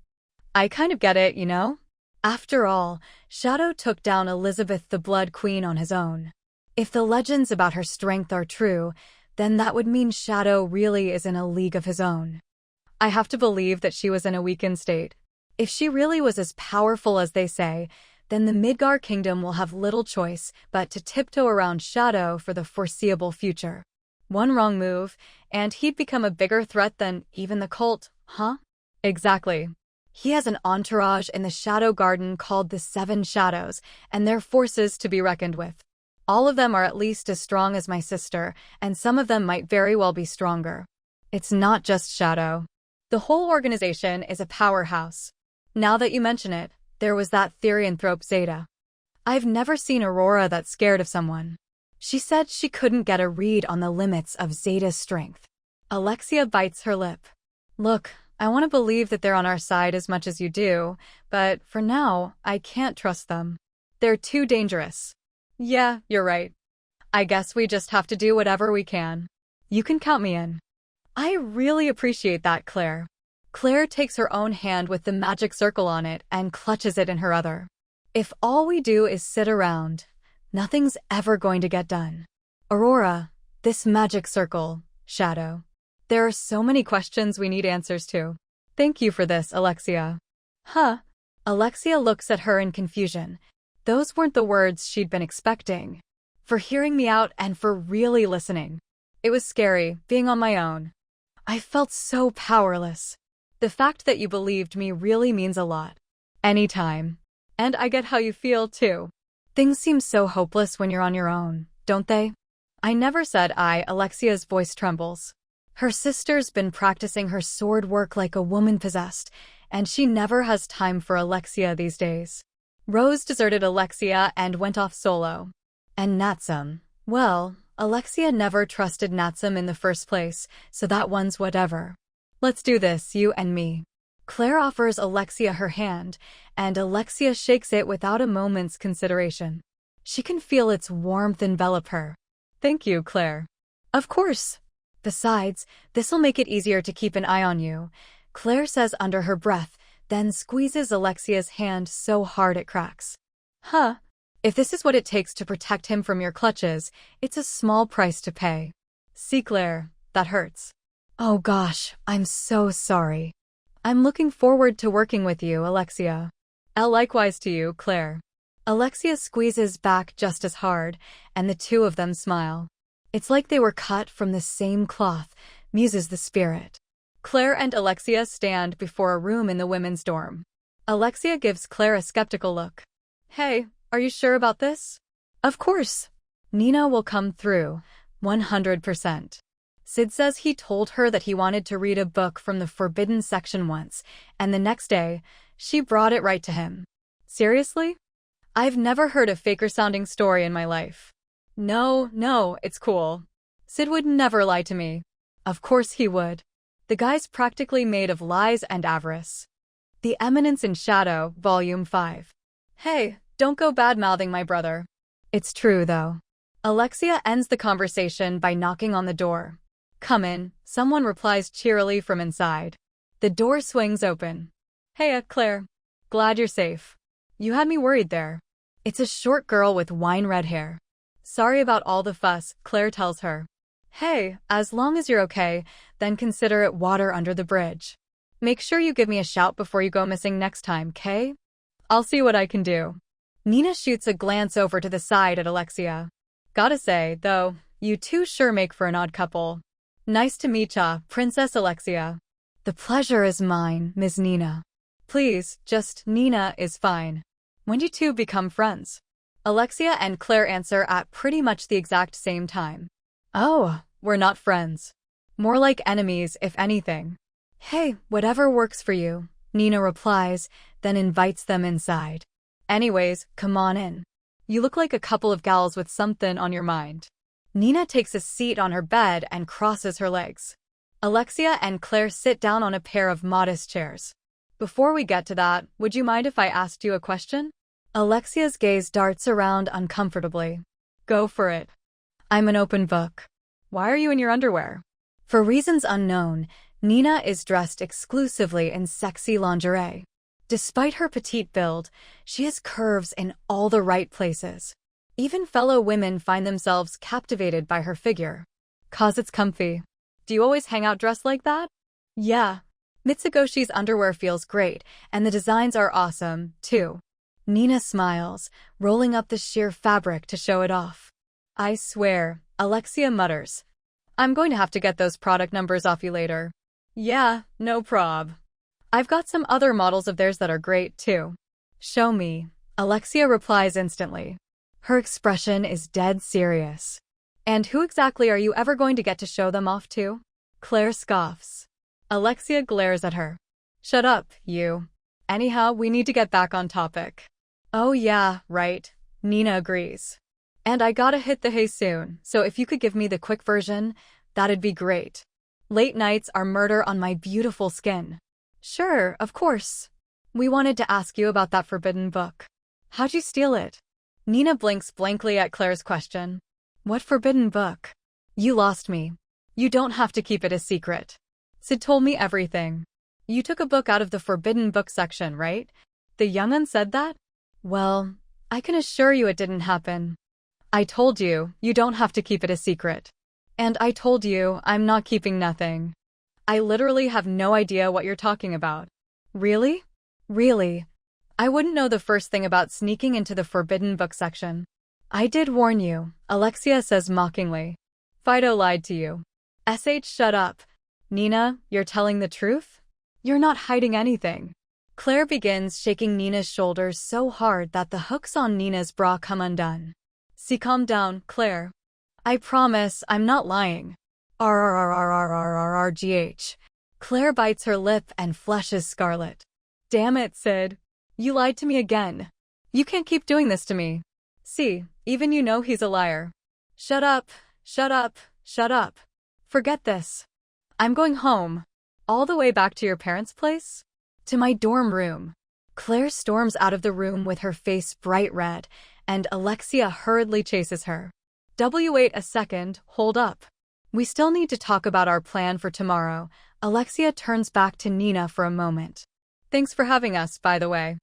I kind of get it, you know? After all, Shadow took down Elizabeth the Blood Queen on his own. If the legends about her strength are true, then that would mean Shadow really is in a league of his own. I have to believe that she was in a weakened state. If she really was as powerful as they say, then the Midgar Kingdom will have little choice but to tiptoe around Shadow for the foreseeable future. One wrong move, and he'd become a bigger threat than even the cult, huh? Exactly. He has an entourage in the Shadow Garden called the Seven Shadows, and they're forces to be reckoned with. All of them are at least as strong as my sister, and some of them might very well be stronger. It's not just Shadow. The whole organization is a powerhouse. Now that you mention it, there was that therianthrope Zeta. I've never seen Aurora that scared of someone. She said she couldn't get a read on the limits of Zeta's strength. Alexia bites her lip. Look, I want to believe that they're on our side as much as you do, but for now, I can't trust them. They're too dangerous. Yeah, you're right. I guess we just have to do whatever we can. You can count me in. I really appreciate that, Claire. Claire takes her own hand with the magic circle on it and clutches it in her other. If all we do is sit around, nothing's ever going to get done. Aurora, this magic circle, Shadow. There are so many questions we need answers to. Thank you for this, Alexia. Huh? Alexia looks at her in confusion. Those weren't the words she'd been expecting. For hearing me out and for really listening. It was scary, being on my own. I felt so powerless. The fact that you believed me really means a lot. Anytime. And I get how you feel, too. Things seem so hopeless when you're on your own, don't they? I never said Alexia's voice trembles. Her sister's been practicing her sword work like a woman possessed, and she never has time for Alexia these days. Rose deserted Alexia and went off solo. And Natsum, well, Alexia never trusted Natsum in the first place, so that one's whatever. Let's do this, you and me. Claire offers Alexia her hand, and Alexia shakes it without a moment's consideration. She can feel its warmth envelop her. Thank you, Claire. Of course. Besides, this'll make it easier to keep an eye on you, Claire says under her breath, then squeezes Alexia's hand so hard it cracks. Huh. If this is what it takes to protect him from your clutches, it's a small price to pay. See, Claire, that hurts. Oh gosh, I'm so sorry. I'm looking forward to working with you, Alexia. Likewise to you, Claire. Alexia squeezes back just as hard, and the two of them smile. It's like they were cut from the same cloth, muses the spirit. Claire and Alexia stand before a room in the women's dorm. Alexia gives Claire a skeptical look. Hey, are you sure about this? Of course. Nina will come through, 100%. Sid says he told her that he wanted to read a book from the forbidden section once, and the next day, she brought it right to him. Seriously? I've never heard a faker-sounding story in my life. No, it's cool. Sid would never lie to me. Of course he would. The guy's practically made of lies and avarice. The Eminence in Shadow, Volume 5. Hey, don't go bad-mouthing my brother. It's true, though. Alexia ends the conversation by knocking on the door. Come in, someone replies cheerily from inside. The door swings open. Hey, Claire. Glad you're safe. You had me worried there. It's a short girl with wine-red hair. Sorry about all the fuss, Claire tells her. Hey, as long as you're okay, then consider it water under the bridge. Make sure you give me a shout before you go missing next time, Kay? I'll see what I can do. Nina shoots a glance over to the side at Alexia. Gotta say, though, you two sure make for an odd couple. Nice to meet ya, Princess Alexia. The pleasure is mine, Ms. Nina. Please, just Nina is fine. When do you two become friends? Alexia and Claire answer at pretty much the exact same time. Oh, we're not friends. More like enemies, if anything. Hey, whatever works for you, Nina replies, then invites them inside. Anyways, come on in. You look like a couple of gals with something on your mind. Nina takes a seat on her bed and crosses her legs. Alexia and Claire sit down on a pair of modest chairs. Before we get to that, would you mind if I asked you a question? Alexia's gaze darts around uncomfortably. Go for it. I'm an open book. Why are you in your underwear? For reasons unknown, Nina is dressed exclusively in sexy lingerie. Despite her petite build, she has curves in all the right places. Even fellow women find themselves captivated by her figure. 'Cause it's comfy. Do you always hang out dressed like that? Yeah. Mitsugoshi's underwear feels great, and the designs are awesome, too. Nina smiles, rolling up the sheer fabric to show it off. I swear, Alexia mutters. I'm going to have to get those product numbers off you later. Yeah, no prob. I've got some other models of theirs that are great, too. Show me, Alexia replies instantly. Her expression is dead serious. And who exactly are you ever going to get to show them off to? Claire scoffs. Alexia glares at her. Shut up, you. Anyhow, we need to get back on topic. Oh yeah, right. Nina agrees. And I gotta hit the hay soon, so if you could give me the quick version, that'd be great. Late nights are murder on my beautiful skin. Sure, of course. We wanted to ask you about that forbidden book. How'd you steal it? Nina blinks blankly at Claire's question. What forbidden book? You lost me. You don't have to keep it a secret. Sid told me everything. You took a book out of the forbidden book section, right? The young'un said that? Well, I can assure you it didn't happen. I told you, you don't have to keep it a secret. And I told you, I'm not keeping nothing. I literally have no idea what you're talking about. Really? Really? I wouldn't know the first thing about sneaking into the forbidden book section. I did warn you, Alexia says mockingly. Fido lied to you. Shut up. Nina, you're telling the truth? You're not hiding anything. Claire begins shaking Nina's shoulders so hard that the hooks on Nina's bra come undone. See, calm down, Claire. I promise I'm not lying. RRRRRRRRGH. Claire bites her lip and flushes scarlet. Damn it, Sid. You lied to me again. You can't keep doing this to me. See, even you know he's a liar. Shut up, shut up, shut up. Forget this. I'm going home. All the way back to your parents' place? To my dorm room. Claire storms out of the room with her face bright red, and Alexia hurriedly chases her. Wait a second, hold up. We still need to talk about our plan for tomorrow. Alexia turns back to Nina for a moment. Thanks for having us, by the way.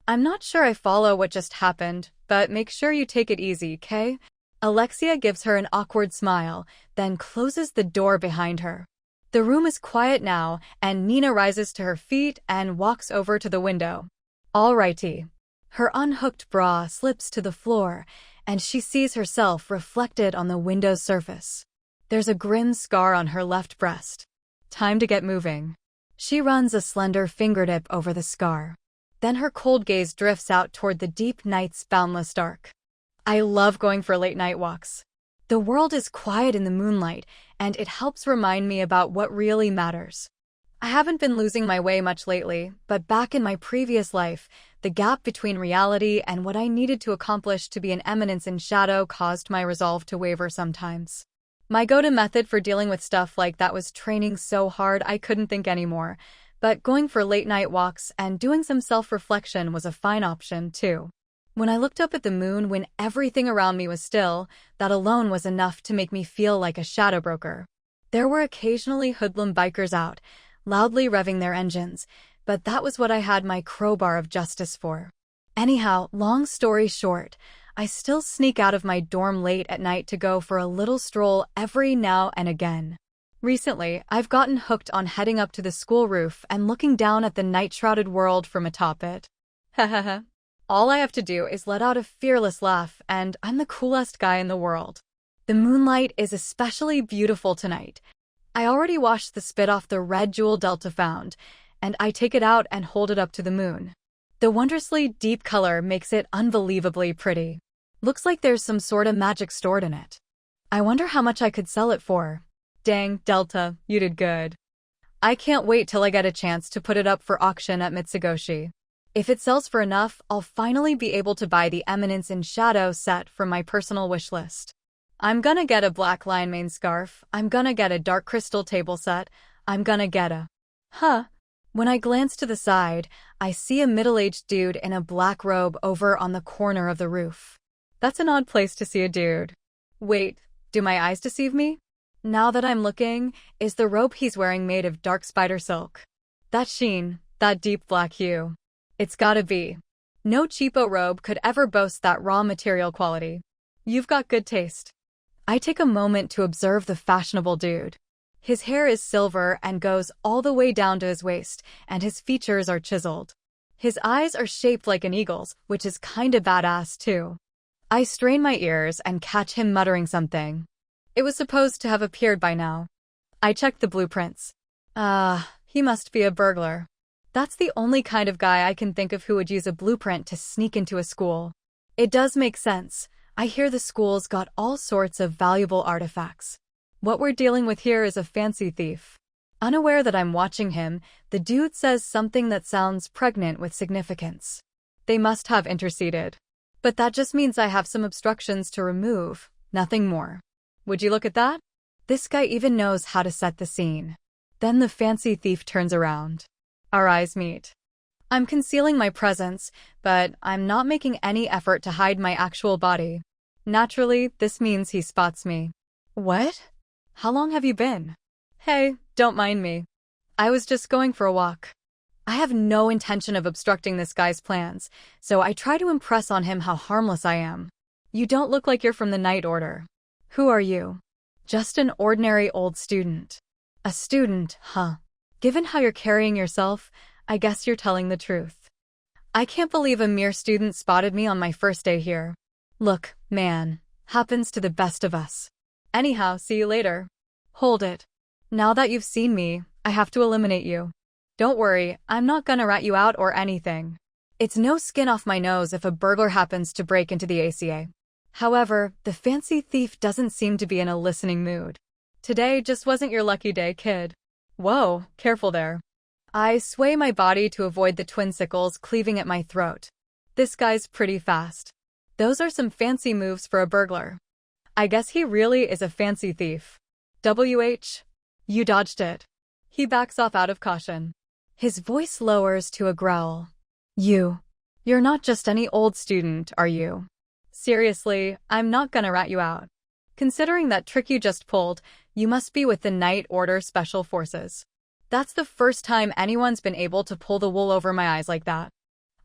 I'm not sure I follow what just happened, but make sure you take it easy, okay? Alexia gives her an awkward smile, then closes the door behind her. The room is quiet now, and Nina rises to her feet and walks over to the window. Alrighty. Her unhooked bra slips to the floor, and she sees herself reflected on the window's surface. There's a grim scar on her left breast. Time to get moving. She runs a slender fingertip over the scar. Then her cold gaze drifts out toward the deep night's boundless dark. I love going for late-night walks. The world is quiet in the moonlight, and it helps remind me about what really matters. I haven't been losing my way much lately, but back in my previous life, the gap between reality and what I needed to accomplish to be an eminence in shadow caused my resolve to waver sometimes. My go-to method for dealing with stuff like that was training so hard I couldn't think anymore, but going for late-night walks and doing some self-reflection was a fine option, too. When I looked up at the moon when everything around me was still, that alone was enough to make me feel like a shadow broker. There were occasionally hoodlum bikers out, loudly revving their engines, but that was what I had my crowbar of justice for. Anyhow, long story short, I still sneak out of my dorm late at night to go for a little stroll every now and again. Recently, I've gotten hooked on heading up to the school roof and looking down at the night-shrouded world from atop it. Hahaha. All I have to do is let out a fearless laugh, and I'm the coolest guy in the world. The moonlight is especially beautiful tonight. I already washed the spit off the red jewel Delta found, and I take it out and hold it up to the moon. The wondrously deep color makes it unbelievably pretty. Looks like there's some sort of magic stored in it. I wonder how much I could sell it for. Dang, Delta, you did good. I can't wait till I get a chance to put it up for auction at Mitsugoshi. If it sells for enough, I'll finally be able to buy the Eminence in Shadow set from my personal wish list. I'm gonna get a black lion mane scarf, I'm gonna get a dark crystal table set, I'm gonna get a… When I glance to the side, I see a middle-aged dude in a black robe over on the corner of the roof. That's an odd place to see a dude. Wait, do my eyes deceive me? Now that I'm looking, is the robe he's wearing made of dark spider silk? That sheen, that deep black hue. It's gotta be. No cheapo robe could ever boast that raw material quality. You've got good taste. I take a moment to observe the fashionable dude. His hair is silver and goes all the way down to his waist, and his features are chiseled. His eyes are shaped like an eagle's, which is kinda badass too. I strain my ears and catch him muttering something. It was supposed to have appeared by now. I check the blueprints. He must be a burglar. That's the only kind of guy I can think of who would use a blueprint to sneak into a school. It does make sense. I hear the school's got all sorts of valuable artifacts. What we're dealing with here is a fancy thief. Unaware that I'm watching him, the dude says something that sounds pregnant with significance. They must have interceded. But that just means I have some obstructions to remove, nothing more. Would you look at that? This guy even knows how to set the scene. Then the fancy thief turns around. Our eyes meet. I'm concealing my presence, but I'm not making any effort to hide my actual body. Naturally, this means he spots me. What? How long have you been? Hey, don't mind me. I was just going for a walk. I have no intention of obstructing this guy's plans, so I try to impress on him how harmless I am. You don't look like you're from the Night Order. Who are you? Just an ordinary old student. A student, huh? Given how you're carrying yourself, I guess you're telling the truth. I can't believe a mere student spotted me on my first day here. Look, man, happens to the best of us. Anyhow, see you later. Hold it. Now that you've seen me, I have to eliminate you. Don't worry, I'm not gonna rat you out or anything. It's no skin off my nose if a burglar happens to break into the ACA. However, the fancy thief doesn't seem to be in a listening mood. Today just wasn't your lucky day, kid. Whoa, careful there. I sway my body to avoid the twin sickles cleaving at my throat. This guy's pretty fast. Those are some fancy moves for a burglar. I guess he really is a fancy thief. WH? You dodged it. He backs off out of caution. His voice lowers to a growl. You're not just any old student, are you? Seriously, I'm not gonna rat you out. Considering that trick you just pulled, you must be with the Night Order Special Forces. That's the first time anyone's been able to pull the wool over my eyes like that.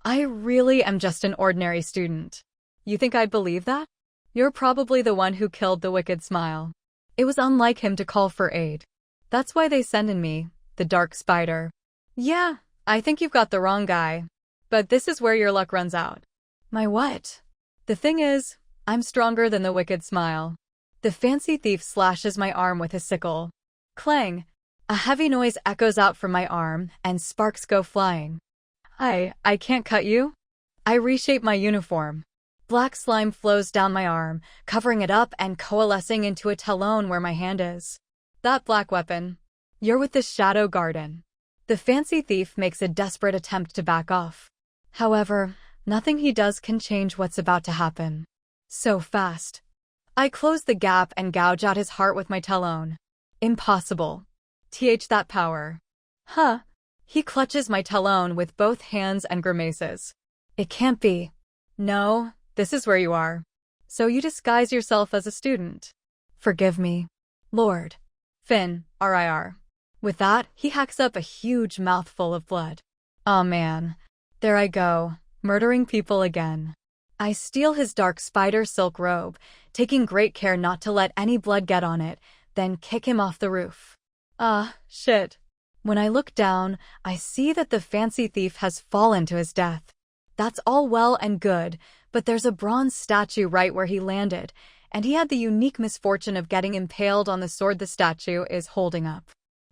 I really am just an ordinary student. You think I'd believe that? You're probably the one who killed the Wicked Smile. It was unlike him to call for aid. That's why they sent in me, the Dark Spider. Yeah, I think you've got the wrong guy. But this is where your luck runs out. My what? The thing is, I'm stronger than the Wicked Smile. The fancy thief slashes my arm with his sickle. Clang! A heavy noise echoes out from my arm, and sparks go flying. I can't cut you? I reshape my uniform. Black slime flows down my arm, covering it up and coalescing into a talon where my hand is. That black weapon. You're with the Shadow Garden. The fancy thief makes a desperate attempt to back off. However, nothing he does can change what's about to happen. So fast. I close the gap and gouge out his heart with my talon. Impossible. That power. Huh. He clutches my talon with both hands and grimaces. It can't be. No, this is where you are. So you disguise yourself as a student. Forgive me. Lord. Finn, RIR. With that, he hacks up a huge mouthful of blood. Aw man. There I go, murdering people again. I steal his dark spider silk robe, taking great care not to let any blood get on it, then kick him off the roof. Shit. When I look down, I see that the fancy thief has fallen to his death. That's all well and good, but there's a bronze statue right where he landed, and he had the unique misfortune of getting impaled on the sword the statue is holding up.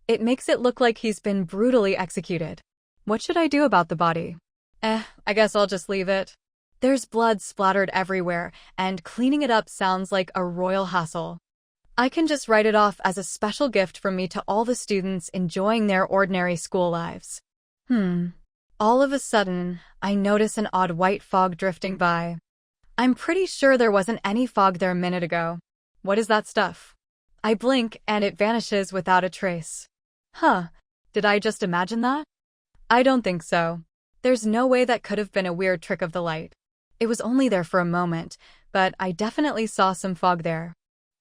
It makes it look like he's been brutally executed. What should I do about the body? I guess I'll just leave it. There's blood splattered everywhere, and cleaning it up sounds like a royal hassle. I can just write it off as a special gift from me to all the students enjoying their ordinary school lives. All of a sudden, I notice an odd white fog drifting by. I'm pretty sure there wasn't any fog there a minute ago. What is that stuff? I blink and it vanishes without a trace. Did I just imagine that? I don't think so. There's no way that could have been a weird trick of the light. It was only there for a moment, but I definitely saw some fog there.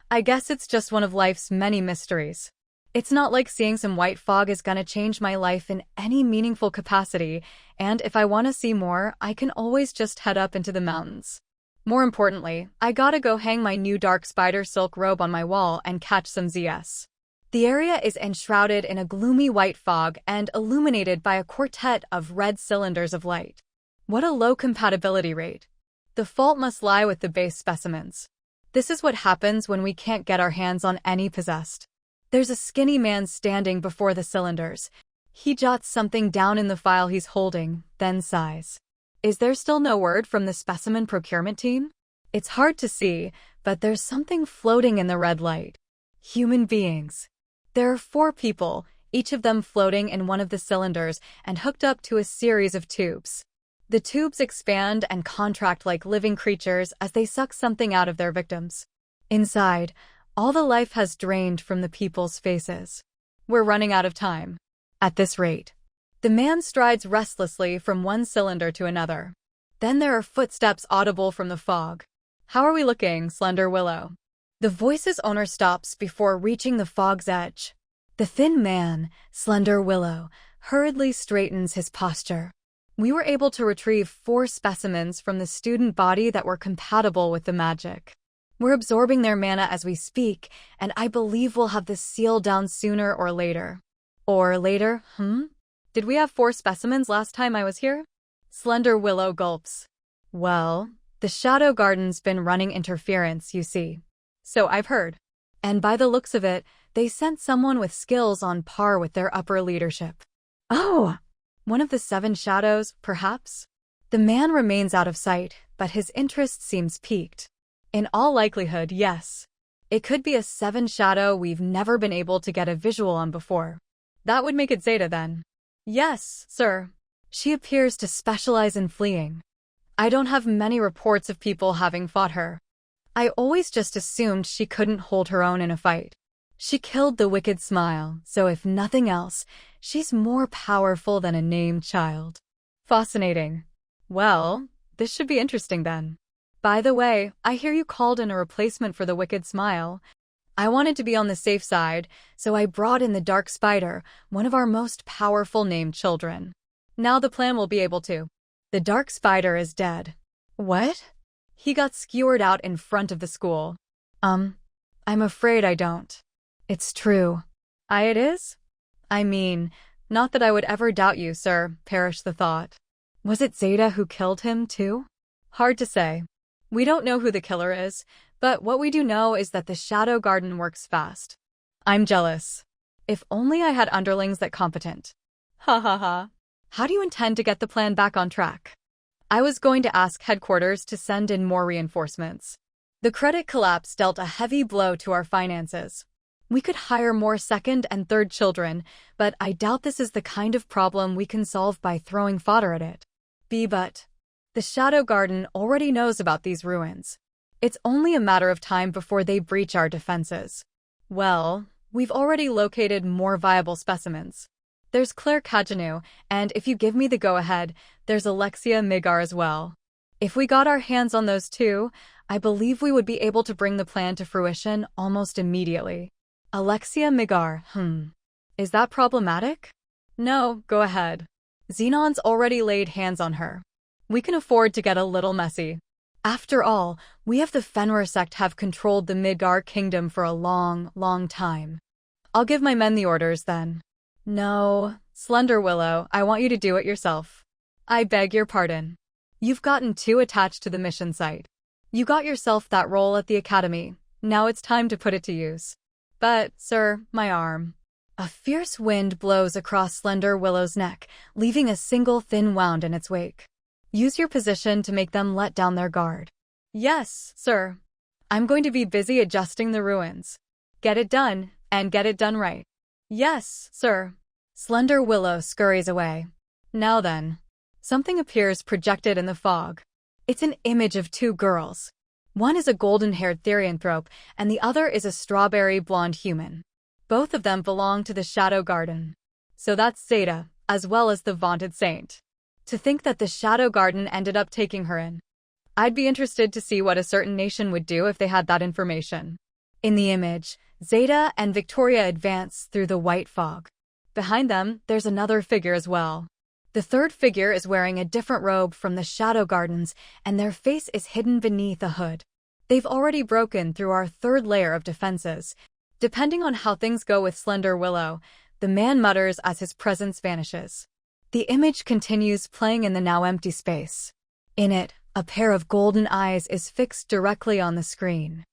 I guess it's just one of life's many mysteries. It's not like seeing some white fog is gonna change my life in any meaningful capacity, and if I want to see more, I can always just head up into the mountains. More importantly, I gotta go hang my new dark spider silk robe on my wall and catch some ZS. The area is enshrouded in a gloomy white fog and illuminated by a quartet of red cylinders of light. What a low compatibility rate. The fault must lie with the base specimens. This is what happens when we can't get our hands on any possessed. There's a skinny man standing before the cylinders. He jots something down in the file he's holding, then sighs. Is there still no word from the specimen procurement team? It's hard to see, but there's something floating in the red light. Human beings. There are 4 people, each of them floating in one of the cylinders and hooked up to a series of tubes. The tubes expand and contract like living creatures as they suck something out of their victims. Inside, all the life has drained from the people's faces. We're running out of time. At this rate. The man strides restlessly from one cylinder to another. Then there are footsteps audible from the fog. How are we looking, Slender Willow? The voice's owner stops before reaching the fog's edge. The thin man, Slender Willow, hurriedly straightens his posture. We were able to retrieve 4 specimens from the student body that were compatible with the magic. We're absorbing their mana as we speak, and I believe we'll have this sealed down sooner or later. Or later, Did we have 4 specimens last time I was here? Slender Willow gulps. Well, the Shadow Garden's been running interference, you see. So I've heard. And by the looks of it, they sent someone with skills on par with their upper leadership. Oh! One of the 7 shadows, perhaps? The man remains out of sight, but his interest seems piqued. In all likelihood, yes. It could be a 7 shadow we've never been able to get a visual on before. That would make it Zeta then. Yes, sir. She appears to specialize in fleeing. I don't have many reports of people having fought her. I always just assumed she couldn't hold her own in a fight. She killed the wicked smile, so if nothing else, she's more powerful than a named child. Fascinating. Well, this should be interesting then. By the way, I hear you called in a replacement for the wicked smile. I wanted to be on the safe side, so I brought in the dark spider, one of our most powerful named children. Now the plan will be able to. The dark spider is dead. What? He got skewered out in front of the school. I'm afraid I don't. It's true. It is? I mean, not that I would ever doubt you, sir, perish the thought. Was it Zeta who killed him, too? Hard to say. We don't know who the killer is, but what we do know is that the Shadow Garden works fast. I'm jealous. If only I had underlings that competent. Ha ha ha. How do you intend to get the plan back on track? I was going to ask headquarters to send in more reinforcements. The credit collapse dealt a heavy blow to our finances. We could hire more 2nd and 3rd children, but I doubt this is the kind of problem we can solve by throwing fodder at it. But the Shadow Garden already knows about these ruins. It's only a matter of time before they breach our defenses. Well, we've already located more viable specimens. There's Claire Kagenou, and if you give me the go-ahead, there's Alexia Migar as well. If we got our hands on those 2, I believe we would be able to bring the plan to fruition almost immediately. Alexia Migar, Is that problematic? No, go ahead. Xenon's already laid hands on her. We can afford to get a little messy. After all, we of the Fenrir sect have controlled the Midgar kingdom for a long, long time. I'll give my men the orders then. No, Slender Willow, I want you to do it yourself. I beg your pardon. You've gotten too attached to the mission site. You got yourself that role at the academy. Now it's time to put it to use. But, sir, my arm. A fierce wind blows across slender Willow's neck, leaving a single thin wound in its wake. Use your position to make them let down their guard. Yes, sir. I'm going to be busy adjusting the ruins. Get it done, and get it done right. Yes, sir. Slender Willow scurries away. Now then. Something appears projected in the fog. It's an image of two girls. One is a golden-haired therianthrope, and the other is a strawberry blonde human. Both of them belong to the Shadow Garden. So that's Zeta, as well as the vaunted saint. To think that the Shadow Garden ended up taking her in. I'd be interested to see what a certain nation would do if they had that information. In the image, Zeta and Victoria advance through the white fog. Behind them, there's another figure as well. The third figure is wearing a different robe from the Shadow Gardens, and their face is hidden beneath a hood. They've already broken through our third layer of defenses. Depending on how things go with Slender Willow, the man mutters as his presence vanishes. The image continues playing in the now empty space. In it, a pair of golden eyes is fixed directly on the screen.